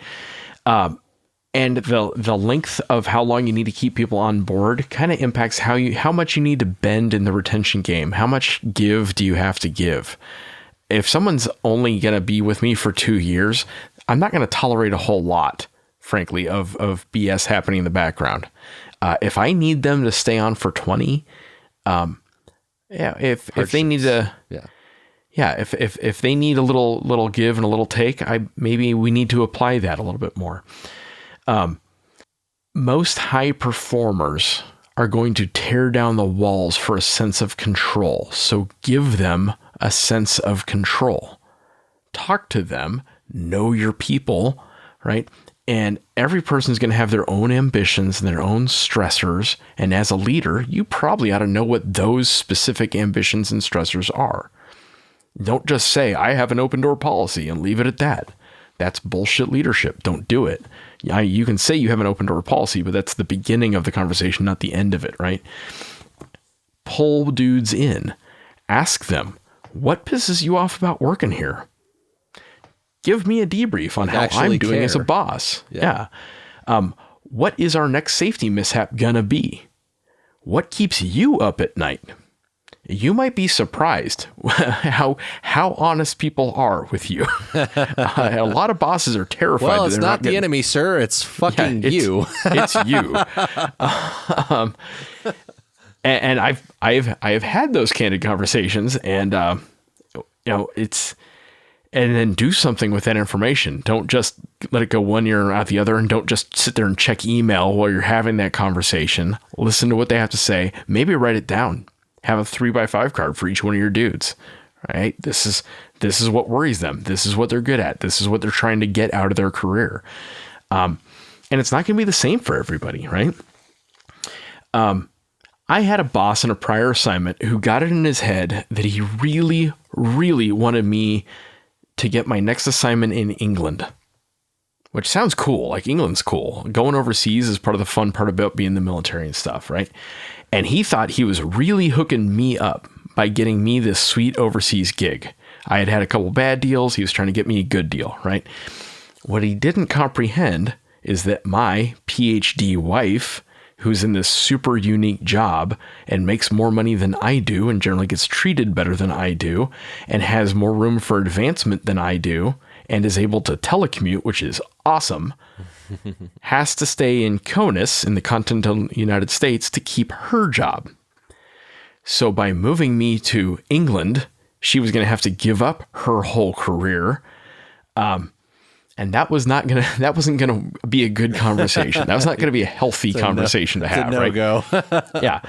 And the length of how long you need to keep people on board kind of impacts how much you need to bend in the retention game. How much give do you have to give? If someone's only going to be with me for 2 years, I'm not going to tolerate a whole lot, frankly, of BS happening in the background. If I need them to stay on for 20, if they need to, if they need a little give and a little take, maybe we need to apply that a little bit more. Most high performers are going to tear down the walls for a sense of control. So give them a sense of control. Talk to them, know your people, right? And every person's going to have their own ambitions and their own stressors. And as a leader, you probably ought to know what those specific ambitions and stressors are. Don't just say, I have an open door policy and leave it at that. That's bullshit leadership. Don't do it. You can say you have an open door policy, but that's the beginning of the conversation, not the end of it, right? Pull dudes in. Ask them, what pisses you off about working here? Give me a debrief on how I'm doing as a boss. Yeah. What is our next safety mishap gonna be? What keeps you up at night? You might be surprised how honest people are with you. A lot of bosses are terrified. Well, it's not the enemy, sir. It's fucking you. It's you. And I've had those candid conversations, and it's. And then do something with that information. Don't just let it go one ear and out the other, and don't just sit there and check email while you're having that conversation. Listen to what they have to say. Maybe write it down. Have a 3x5 card for each one of your dudes. Right? This is what worries them. This is what they're good at. This is what they're trying to get out of their career. And it's not going to be the same for everybody, right? I had a boss in a prior assignment who got it in his head that he really, really wanted me to get my next assignment in England, which sounds cool. Like, England's cool. Going overseas is part of the fun part about being in the military and stuff, right? And he thought he was really hooking me up by getting me this sweet overseas gig. I had a couple bad deals. He was trying to get me a good deal, right? What he didn't comprehend is that my PhD wife, who's in this super unique job and makes more money than I do and generally gets treated better than I do and has more room for advancement than I do and is able to telecommute, which is awesome, has to stay in CONUS in the continental United States to keep her job. So by moving me to England, she was going to have to give up her whole career. And that wasn't going to be a good conversation. That was not going to be a healthy conversation to have, right? No-go. Yeah.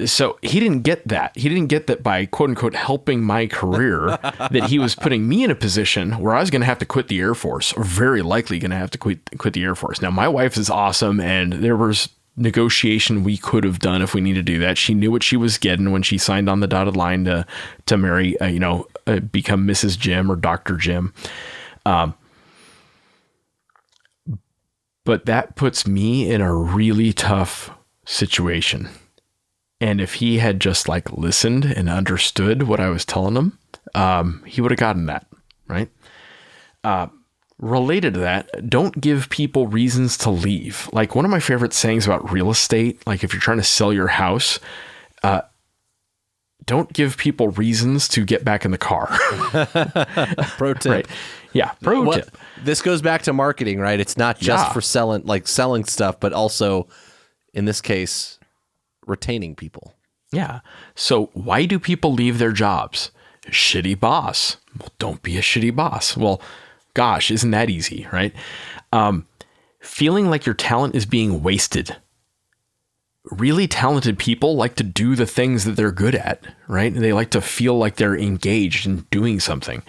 So he didn't get that. He didn't get that by, quote unquote, helping my career, that he was putting me in a position where I was going to have to quit the Air Force, or very likely going to have to quit the Air Force. Now, my wife is awesome, and there was negotiation we could have done if we needed to do that. She knew what she was getting when she signed on the dotted line to marry, become Mrs. Jim or Dr. Jim. But that puts me in a really tough situation. And if he had just listened and understood what I was telling him, he would have gotten that, right? Related to that, don't give people reasons to leave. Like one of my favorite sayings about real estate, like if you're trying to sell your house, don't give people reasons to get back in the car. Pro tip. Right. Yeah. Pro tip. This goes back to marketing, right? It's not just for selling stuff, but also in this case, retaining people. Yeah. So why do people leave their jobs? Shitty boss. Well, don't be a shitty boss. Well, gosh, isn't that easy, right? Feeling like your talent is being wasted. Really talented people like to do the things that they're good at, right? They like to feel like they're engaged in doing something.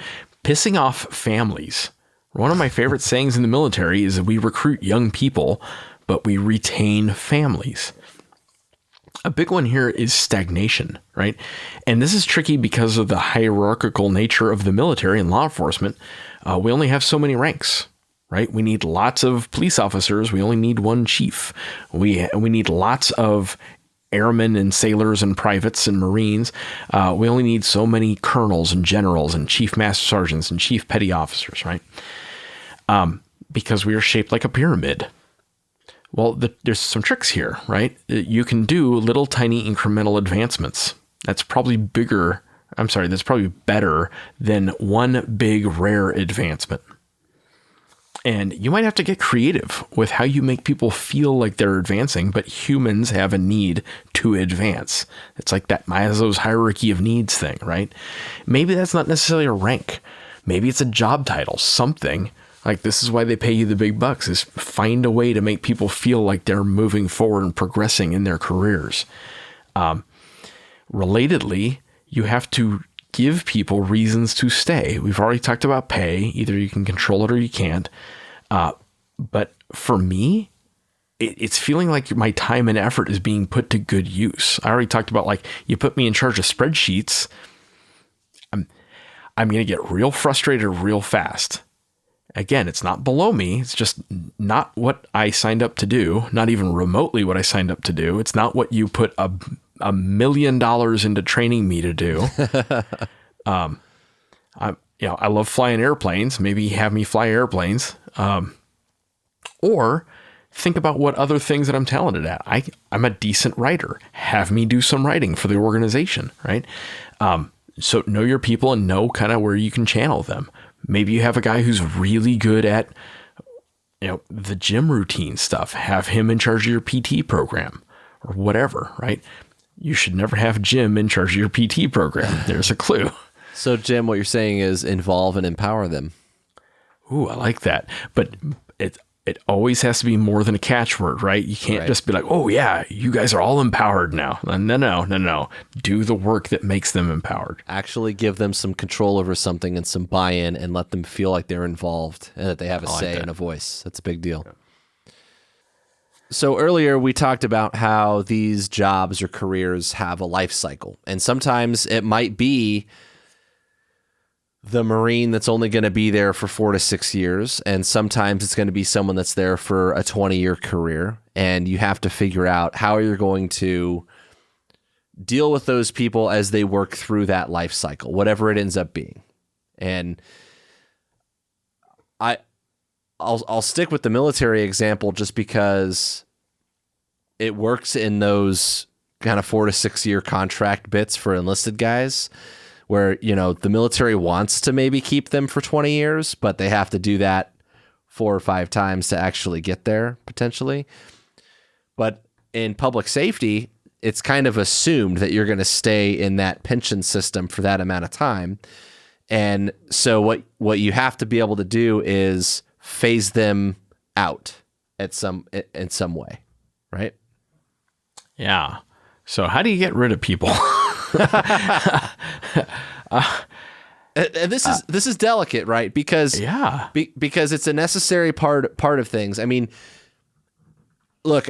Pissing off families. One of my favorite sayings in the military is that we recruit young people, but we retain families. A big one here is stagnation, right? And this is tricky because of the hierarchical nature of the military and law enforcement. We only have so many ranks, right? We need lots of police officers. We only need one chief. We need lots of airmen and sailors and privates and Marines. We only need so many colonels and generals and chief master sergeants and chief petty officers, right? Because we are shaped like a pyramid. Well, there's some tricks here, right? You can do little tiny incremental advancements. That's probably that's probably better than one big rare advancement. And you might have to get creative with how you make people feel like they're advancing, but humans have a need to advance. It's like that Maslow's hierarchy of needs thing, right? Maybe that's not necessarily a rank. Maybe it's a job title, something. Like this is why they pay you the big bucks, is find a way to make people feel like they're moving forward and progressing in their careers. Relatedly, you have to give people reasons to stay. We've already talked about pay. Either you can control it or you can't. But for me, it's feeling like my time and effort is being put to good use. I already talked about, like, you put me in charge of spreadsheets. I'm going to get real frustrated real fast. Again, it's not below me. It's just not what I signed up to do. Not even remotely what I signed up to do. It's not what you put $1 million into training me to do. I love flying airplanes. Maybe have me fly airplanes. Or think about what other things that I'm talented at. I'm a decent writer. Have me do some writing for the organization, right? So know your people and know kind of where you can channel them. Maybe you have a guy who's really good at, the gym routine stuff. Have him in charge of your PT program or whatever, right? You should never have Jim in charge of your PT program. There's a clue. So, Jim, what you're saying is involve and empower them. Ooh, I like that. But it always has to be more than a catchword, right? You can't just be like, oh, yeah, you guys are all empowered now. No. Do the work that makes them empowered. Actually give them some control over something and some buy-in and let them feel like they're involved and that they have a say and a voice. That's a big deal. Yeah. So earlier we talked about how these jobs or careers have a life cycle. And sometimes it might be the Marine that's only going to be there for 4 to 6 years. And sometimes it's going to be someone that's there for a 20-year career. And you have to figure out how you're going to deal with those people as they work through that life cycle, whatever it ends up being. And I'll stick with the military example just because it works in those kind of 4 to 6 year contract bits for enlisted guys, where, the military wants to maybe keep them for 20 years, but they have to do that 4 or 5 times to actually get there, potentially. But in public safety, it's kind of assumed that you're going to stay in that pension system for that amount of time. And so what you have to be able to do is phase them out in some way, right? Yeah. So how do you get rid of people? And this is delicate, right? Because because it's a necessary part of things. I mean, look,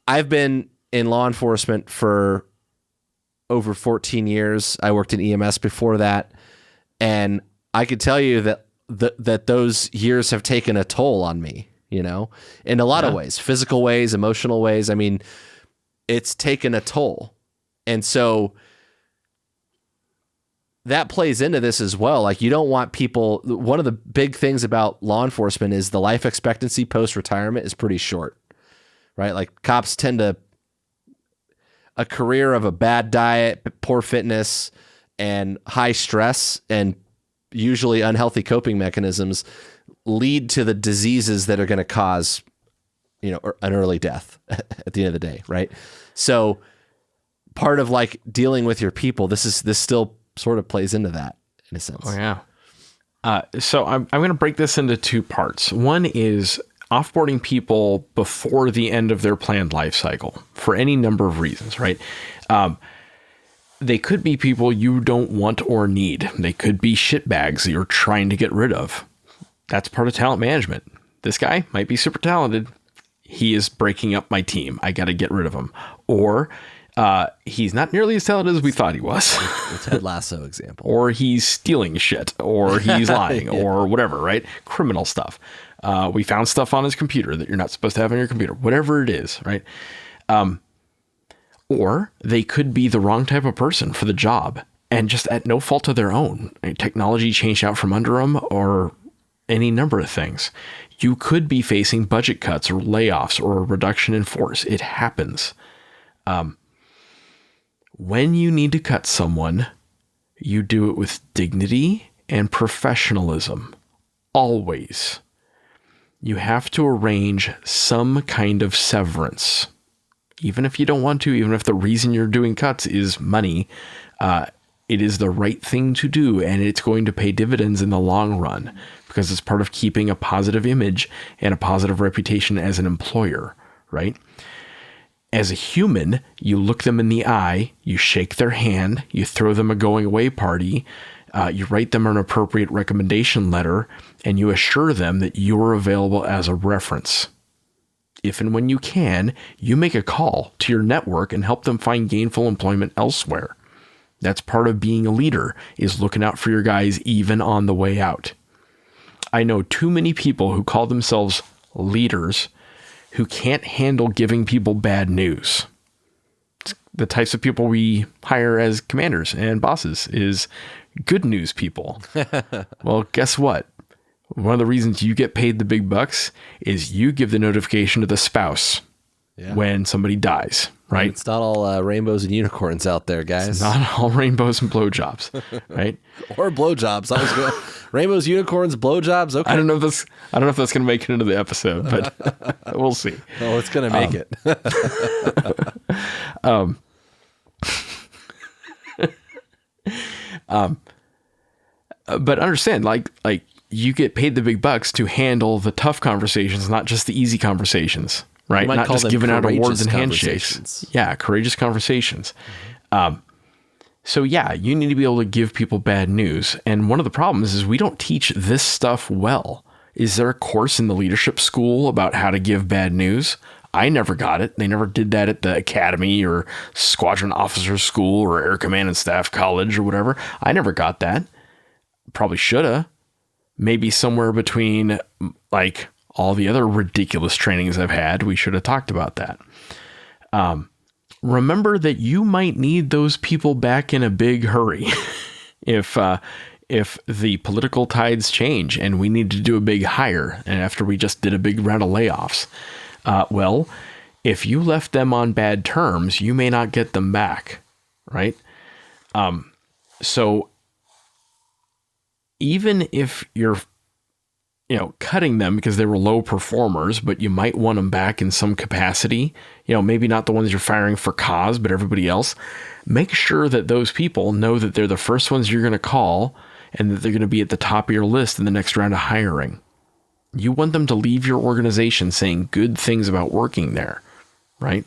I've been in law enforcement for over 14 years. I worked in EMS before that, and I could tell you that those years have taken a toll on me, in a lot of ways, physical ways, emotional ways. I mean, it's taken a toll. And so that plays into this as well. Like, you don't want people, one of the big things about law enforcement is the life expectancy post-retirement is pretty short, right? Like, cops tend to, a career of a bad diet, poor fitness, and high stress, and usually unhealthy coping mechanisms lead to the diseases that are going to cause, an early death at the end of the day, right? So part of like dealing with your people, this still sort of plays into that in a sense. Oh yeah. So I'm going to break this into two parts. One is offboarding people before the end of their planned life cycle for any number of reasons, right? They could be people you don't want or need. They could be shitbags that you're trying to get rid of. That's part of talent management. This guy might be super talented. He is breaking up my team. I got to get rid of him. Or he's not nearly as talented as we thought he was. The Ted Lasso example. Or he's stealing shit, or he's lying, or whatever, right? Criminal stuff. We found stuff on his computer that you're not supposed to have on your computer, whatever it is, right? Or they could be the wrong type of person for the job and just at no fault of their own. Technology changed out from under them, or any number of things. You could be facing budget cuts or layoffs or a reduction in force. It happens. When you need to cut someone, you do it with dignity and professionalism. Always. You have to arrange some kind of severance. Even if you don't want to, even if the reason you're doing cuts is money, it is the right thing to do, and it's going to pay dividends in the long run because it's part of keeping a positive image and a positive reputation as an employer, right? As a human, you look them in the eye, you shake their hand, you throw them a going away party, you write them an appropriate recommendation letter, and you assure them that you are available as a reference. If and when you can, you make a call to your network and help them find gainful employment elsewhere. That's part of being a leader, is looking out for your guys even on the way out. I know too many people who call themselves leaders who can't handle giving people bad news. It's the types of people we hire as commanders and bosses is good news people. Well, guess what? One of the reasons you get paid the big bucks is you give the notification to the spouse when somebody dies, right? It's not all rainbows and unicorns out there, guys. It's not all rainbows and blowjobs, right? Or blowjobs. I was going rainbows, unicorns, blowjobs. Okay. I don't know if that's going to make it into the episode, but we'll see. Oh, it's going to make it. But understand, like you get paid the big bucks to handle the tough conversations, not just the easy conversations, right? Not just giving out awards and handshakes. Yeah, courageous conversations. So yeah, you need to be able to give people bad news. And one of the problems is we don't teach this stuff well. Is there a course in the leadership school about how to give bad news? I never got it. They never did that at the academy or squadron officer school or air command and staff college or whatever. I never got that. Probably shoulda. Maybe somewhere between like all the other ridiculous trainings I've had, we should have talked about that. Remember that you might need those people back in a big hurry if the political tides change and we need to do a big hire, and after we just did a big round of layoffs. Well, if you left them on bad terms, you may not get them back, right? So even if you're cutting them because they were low performers, but you might want them back in some capacity, maybe not the ones you're firing for cause, but everybody else, make sure that those people know that they're the first ones you're going to call and that they're going to be at the top of your list in the next round of hiring. You want them to leave your organization saying good things about working there, right?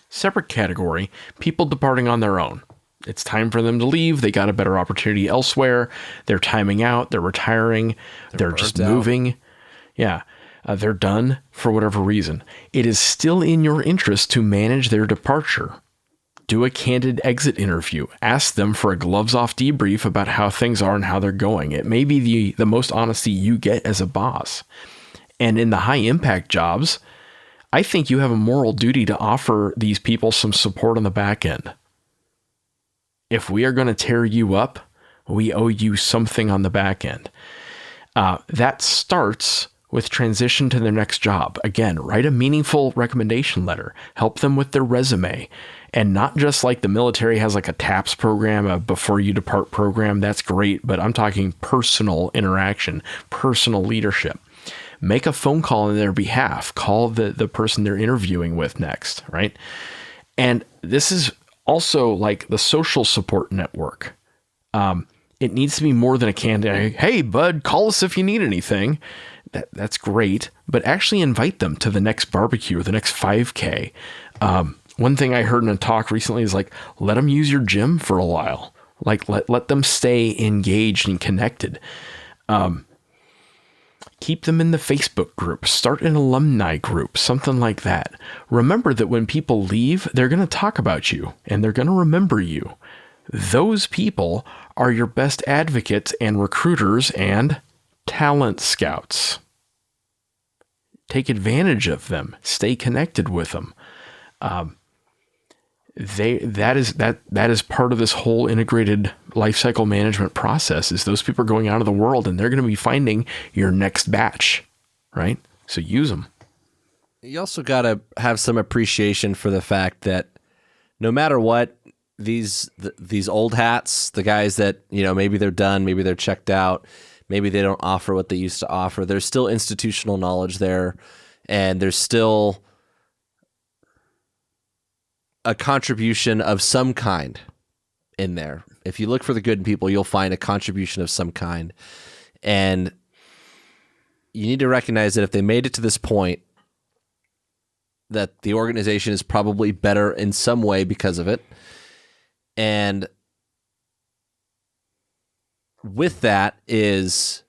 Separate category, people departing on their own. It's time for them to leave. They got a better opportunity elsewhere. They're timing out. They're retiring. They're just moving. Yeah. They're done for whatever reason. It is still in your interest to manage their departure. Do a candid exit interview. Ask them for a gloves off debrief about how things are and how they're going. It may be the most honesty you get as a boss. And in the high impact jobs, I think you have a moral duty to offer these people some support on the back end. If we are going to tear you up, we owe you something on the back end. That starts with transition to their next job. Again, write a meaningful recommendation letter. Help them with their resume. And not just like the military has like a TAPS program, a before you depart program. That's great. But I'm talking personal interaction, personal leadership. Make a phone call on their behalf. Call the person they're interviewing with next, right? And this is also like the social support network. It needs to be more than a candidate. Hey, bud, call us if you need anything. That's great, but actually invite them to the next barbecue or the next 5K. One thing I heard in a talk recently is like, let them use your gym for a while. Like let them stay engaged and connected. Keep them in the Facebook group, start an alumni group, something like that. Remember that when people leave, they're going to talk about you and they're going to remember you. Those people are your best advocates and recruiters and talent scouts. Take advantage of them. Stay connected with them. That is part of this whole integrated life cycle management process. Is those people are going out of the world and they're going to be finding your next batch, right? So use them. You also got to have some appreciation for the fact that no matter what, these old hats, the guys that, maybe they're done, maybe they're checked out, maybe they don't offer what they used to offer. There's still institutional knowledge there, and there's still a contribution of some kind in there. If you look for the good in people, you'll find a contribution of some kind. And you need to recognize that if they made it to this point, that the organization is probably better in some way because of it. And with that is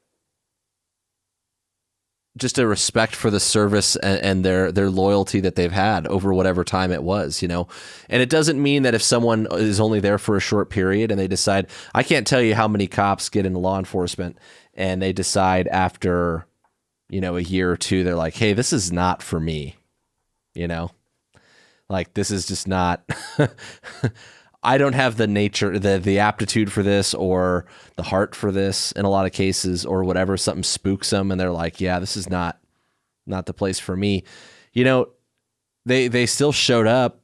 just a respect for the service and their loyalty that they've had over whatever time it was, And it doesn't mean that if someone is only there for a short period and they decide, I can't tell you how many cops get into law enforcement and they decide after, a year or two, they're like, hey, this is not for me, like this is just not, I don't have the nature, the aptitude for this or the heart for this in a lot of cases or whatever. Something spooks them and they're like, yeah, this is not the place for me. They still showed up.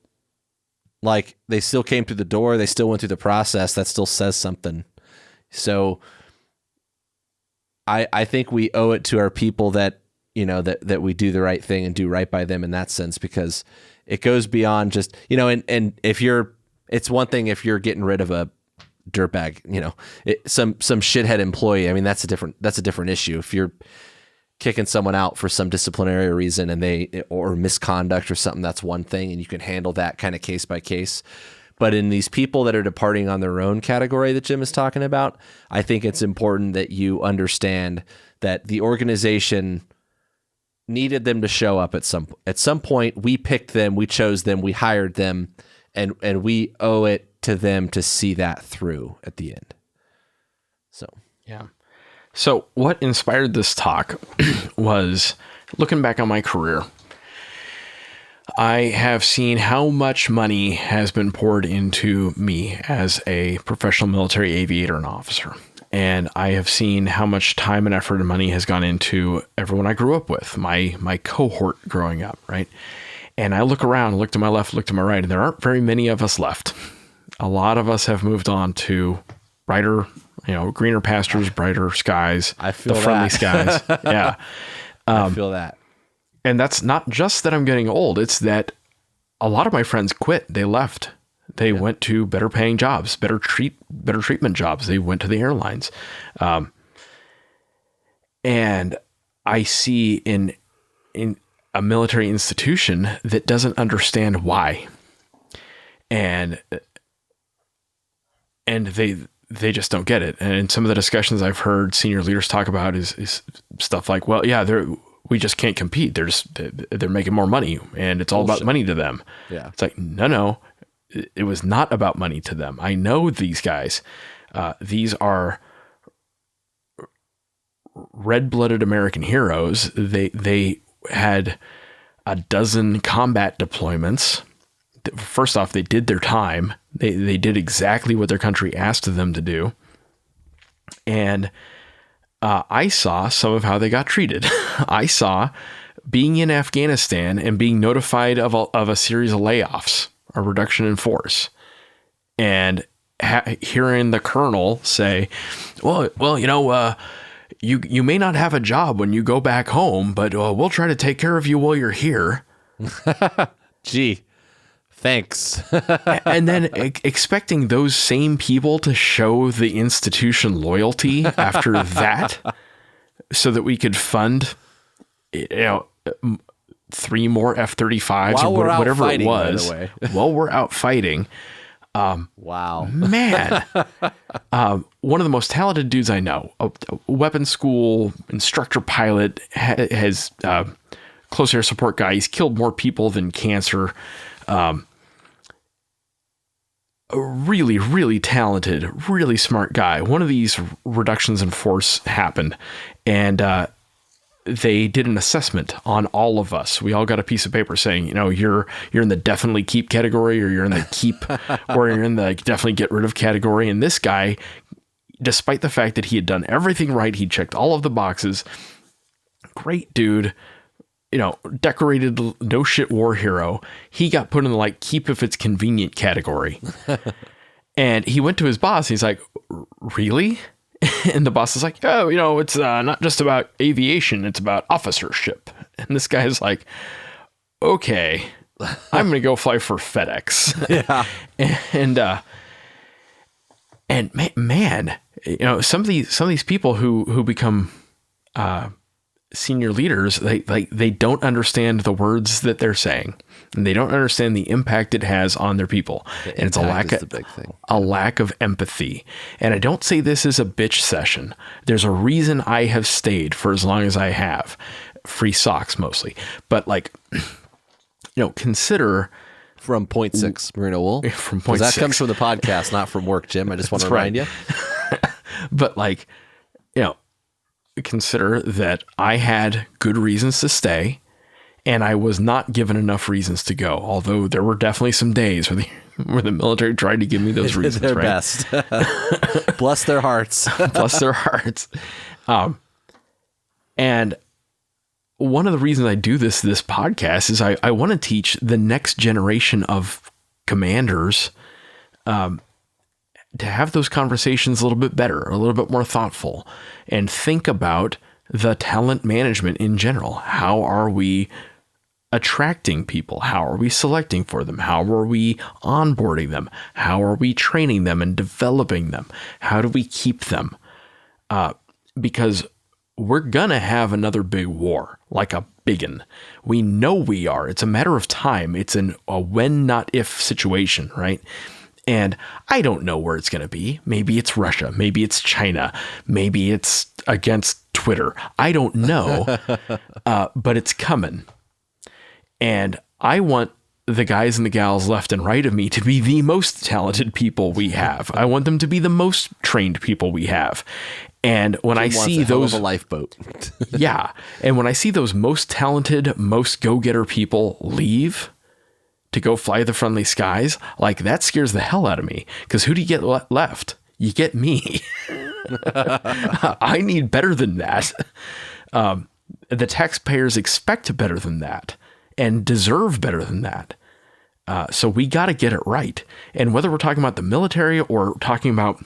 Like they still came through the door. They still went through the process. That still says something. So I think we owe it to our people that, that we do the right thing and do right by them in that sense, because it goes beyond just, and if it's one thing if you're getting rid of a dirtbag, some shithead employee. I mean, that's a different issue. If you're kicking someone out for some disciplinary reason or misconduct or something, that's one thing, and you can handle that kind of case by case. But in these people that are departing on their own category that Jim is talking about, I think it's important that you understand that the organization needed them to show up at some point. We picked them, we chose them, we hired them. And we owe it to them to see that through at the end. So, yeah. So what inspired this talk was looking back on my career. I have seen how much money has been poured into me as a professional military aviator and officer. And I have seen how much time and effort and money has gone into everyone I grew up with, my cohort growing up, right? And I look around, look to my left, look to my right, and there aren't very many of us left. A lot of us have moved on to brighter, greener pastures, brighter skies, I feel the friendly skies. Yeah. I feel that. And that's not just that I'm getting old. It's that a lot of my friends quit. They left. They went to better paying jobs, better treatment jobs. They went to the airlines. And I see in a military institution that doesn't understand why. And they just don't get it. And some of the discussions I've heard senior leaders talk about is stuff like, well, yeah, we just can't compete. They're making more money and it's all about money to them. Yeah. It's like, no, it was not about money to them. I know these guys. These are red-blooded American heroes. They had a dozen combat deployments. first off, they did their time. They did exactly what their country asked them to do. And I saw some of how they got treated. I saw being in Afghanistan and being notified of a series of layoffs, a reduction in force, and hearing the colonel say, well, you may not have a job when you go back home, but we'll try to take care of you while you're here. Gee, thanks. And then expecting those same people to show the institution loyalty after that, so that we could fund, 3 more F-35s or whatever it was. While we're out fighting. Wow, man. One of the most talented dudes I know, a weapons school instructor pilot, has close air support guy. He's killed more people than cancer. A really, really talented, really smart guy. One of these reductions in force happened, and they did an assessment on all of us. We all got a piece of paper saying, you're in the definitely keep category, or you're in the keep, or you're in the definitely get rid of category. And this guy, despite the fact that he had done everything right, he checked all of the boxes. Great dude, decorated no shit war hero. He got put in the keep if it's convenient category. And he went to his boss. He's like, really? And the boss is like, oh, it's not just about aviation. It's about officership. And this guy is like, okay, I'm going to go fly for FedEx. Yeah. And man, some of these people who become senior leaders, they don't understand the words that they're saying, and they don't understand the impact it has on their people. And it's a lack of empathy. And I don't say this as a bitch session. There's a reason I have stayed for as long as I have. Free socks mostly, but consider from 0.6 merino wool. From 0.6. That comes from the podcast, not from work, Jim. I just want to remind you. But consider that I had good reasons to stay, and I was not given enough reasons to go. Although there were definitely some days where the military tried to give me those reasons. Their right? best. Bless their hearts. Bless their hearts. And one of the reasons I do this podcast is I want to teach the next generation of commanders to have those conversations a little bit better, a little bit more thoughtful, and think about the talent management in general. How are we attracting people? How are we selecting for them? How are we onboarding them? How are we training them and developing them? How do we keep them? Because we're going to have another big war, like a biggin. We know we are. It's a matter of time. It's a when, not if situation, right? And I don't know where it's going to be. Maybe it's Russia. Maybe it's China. Maybe it's against Twitter. I don't know, but it's coming. And I want the guys and the gals left and right of me to be the most talented people we have. I want them to be the most trained people we have. And when I see those, a lifeboat. yeah. And when I see those most talented, most go-getter people leave to go fly the friendly skies, that scares the hell out of me. Because who do you get left? You get me. I need better than that. The taxpayers expect better than that and deserve better than that. So we got to get it right. And whether we're talking about the military or talking about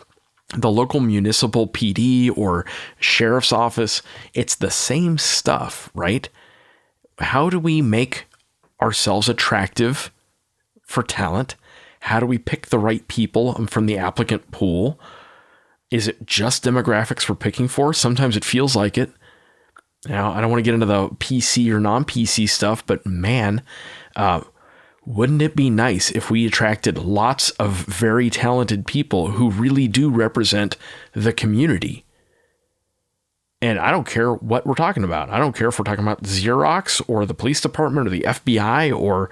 the local municipal PD or sheriff's office, it's the same stuff, right? How do we make ourselves attractive for talent? How do we pick the right people from the applicant pool? Is it just demographics we're picking for? Sometimes it feels like it. Now, I don't want to get into the PC or non-PC stuff, but man, wouldn't it be nice if we attracted lots of very talented people who really do represent the community? And I don't care what we're talking about. I don't care if we're talking about Xerox or the police department or the FBI or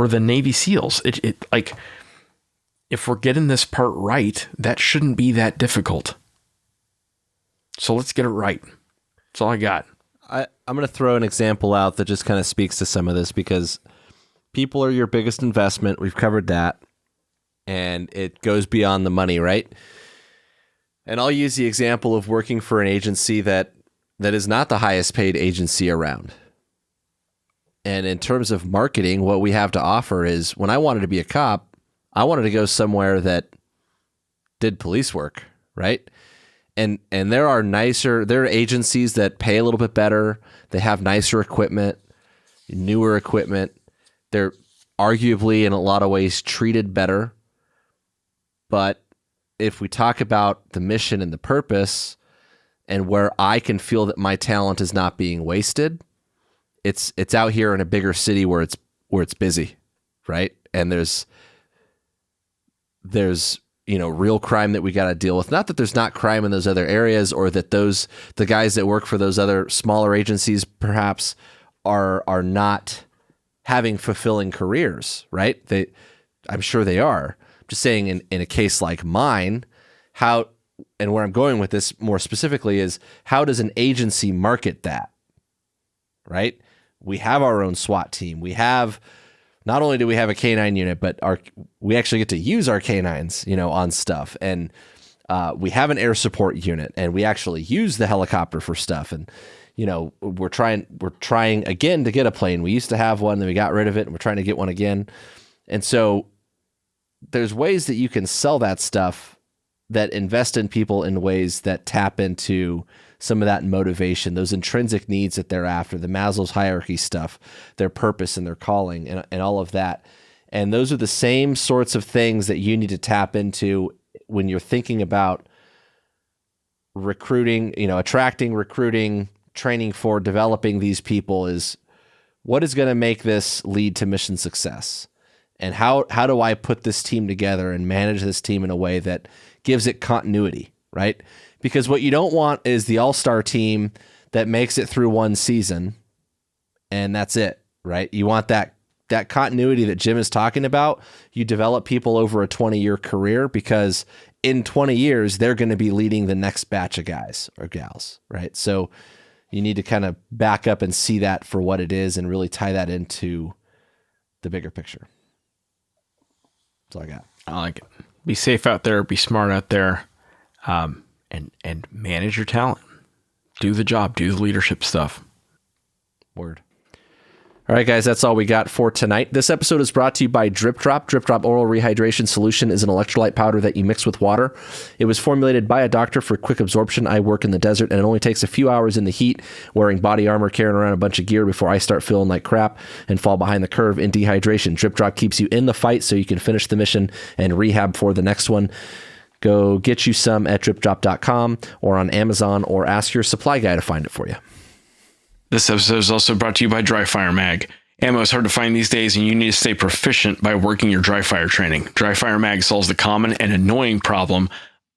the Navy SEALs. If we're getting this part right, that shouldn't be that difficult. So let's get it right. That's all I got. I'm going to throw an example out that just kind of speaks to some of this, because People are your biggest investment. We've covered that. And it goes beyond the money, right? And I'll use the example of working for an agency that is not the highest paid agency around. And in terms of marketing, what we have to offer is, when I wanted to be a cop, I wanted to go somewhere that did police work, right? And there are agencies that pay a little bit better. They have nicer equipment, newer equipment. They're arguably in a lot of ways treated better. But if we talk about the mission and the purpose and where I can feel that my talent is not being wasted, it's out here in a bigger city where it's busy, right? And there's real crime that we got to deal with. Not that there's not crime in those other areas, or that the guys that work for those other smaller agencies perhaps are not having fulfilling careers, right? I'm sure they are. Just saying, in a case like mine, how, and where I'm going with this more specifically is, how does an agency market that, right? We have our own SWAT team. We have, not only do we have a K9 unit, but we actually get to use our K9s, on stuff. And we have an air support unit, and we actually use the helicopter for stuff. And, we're trying again to get a plane. We used to have one, then we got rid of it, and we're trying to get one again. And so there's ways that you can sell that stuff that invest in people in ways that tap into some of that motivation, those intrinsic needs that they're after, the Maslow's hierarchy stuff, their purpose and their calling, and all of that. And those are the same sorts of things that you need to tap into when you're thinking about recruiting, attracting, recruiting, training for, developing these people, is what is going to make this lead to mission success? And how do I put this team together and manage this team in a way that gives it continuity, right? Because what you don't want is the all-star team that makes it through one season and that's it, right? You want that continuity that Jim is talking about. You develop people over a 20-year career, because in 20 years, they're going to be leading the next batch of guys or gals, right? So you need to kind of back up and see that for what it is and really tie that into the bigger picture. That's all I got. I like it. Be safe out there. Be smart out there, and manage your talent. Do the job. Do the leadership stuff. Word. All right, guys, that's all we got for tonight. This episode is brought to you by Drip Drop. Drip Drop Oral Rehydration Solution is an electrolyte powder that you mix with water. It was formulated by a doctor for quick absorption. I work in the desert, and it only takes a few hours in the heat, wearing body armor, carrying around a bunch of gear, before I start feeling like crap and fall behind the curve in dehydration. Drip Drop keeps you in the fight so you can finish the mission and rehab for the next one. Go get you some at dripdrop.com or on Amazon, or ask your supply guy to find it for you. This episode is also brought to you by Dry Fire Mag. Ammo is hard to find these days, and you need to stay proficient by working your dry fire training. Dry Fire Mag solves the common and annoying problem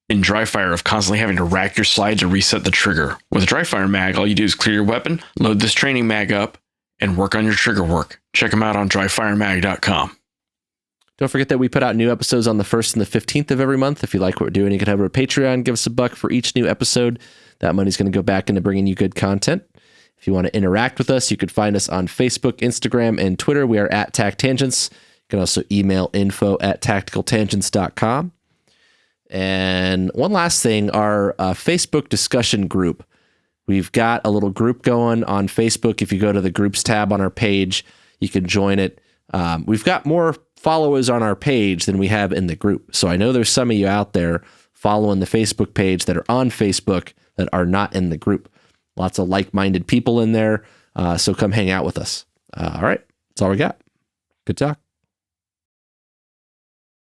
in dry fire of constantly having to rack your slide to reset the trigger. With Dry Fire Mag, all you do is clear your weapon, load this training mag up, and work on your trigger work. Check them out on dryfiremag.com. Don't forget that we put out new episodes on the 1st and the 15th of every month. If you like what we're doing, you can head over to Patreon, give us $1 for each new episode. That money's going to go back into bringing you good content. If you want to interact with us, you could find us on Facebook, Instagram, and Twitter. We are at TacTangents. You can also email info@tacticaltangents.com. And one last thing, our Facebook discussion group. We've got a little group going on Facebook. If you go to the groups tab on our page, you can join it. We've got more followers on our page than we have in the group. So I know there's some of you out there following the Facebook page that are on Facebook that are not in the group. Lots of like-minded people in there. So come hang out with us. All right. That's all we got. Good talk.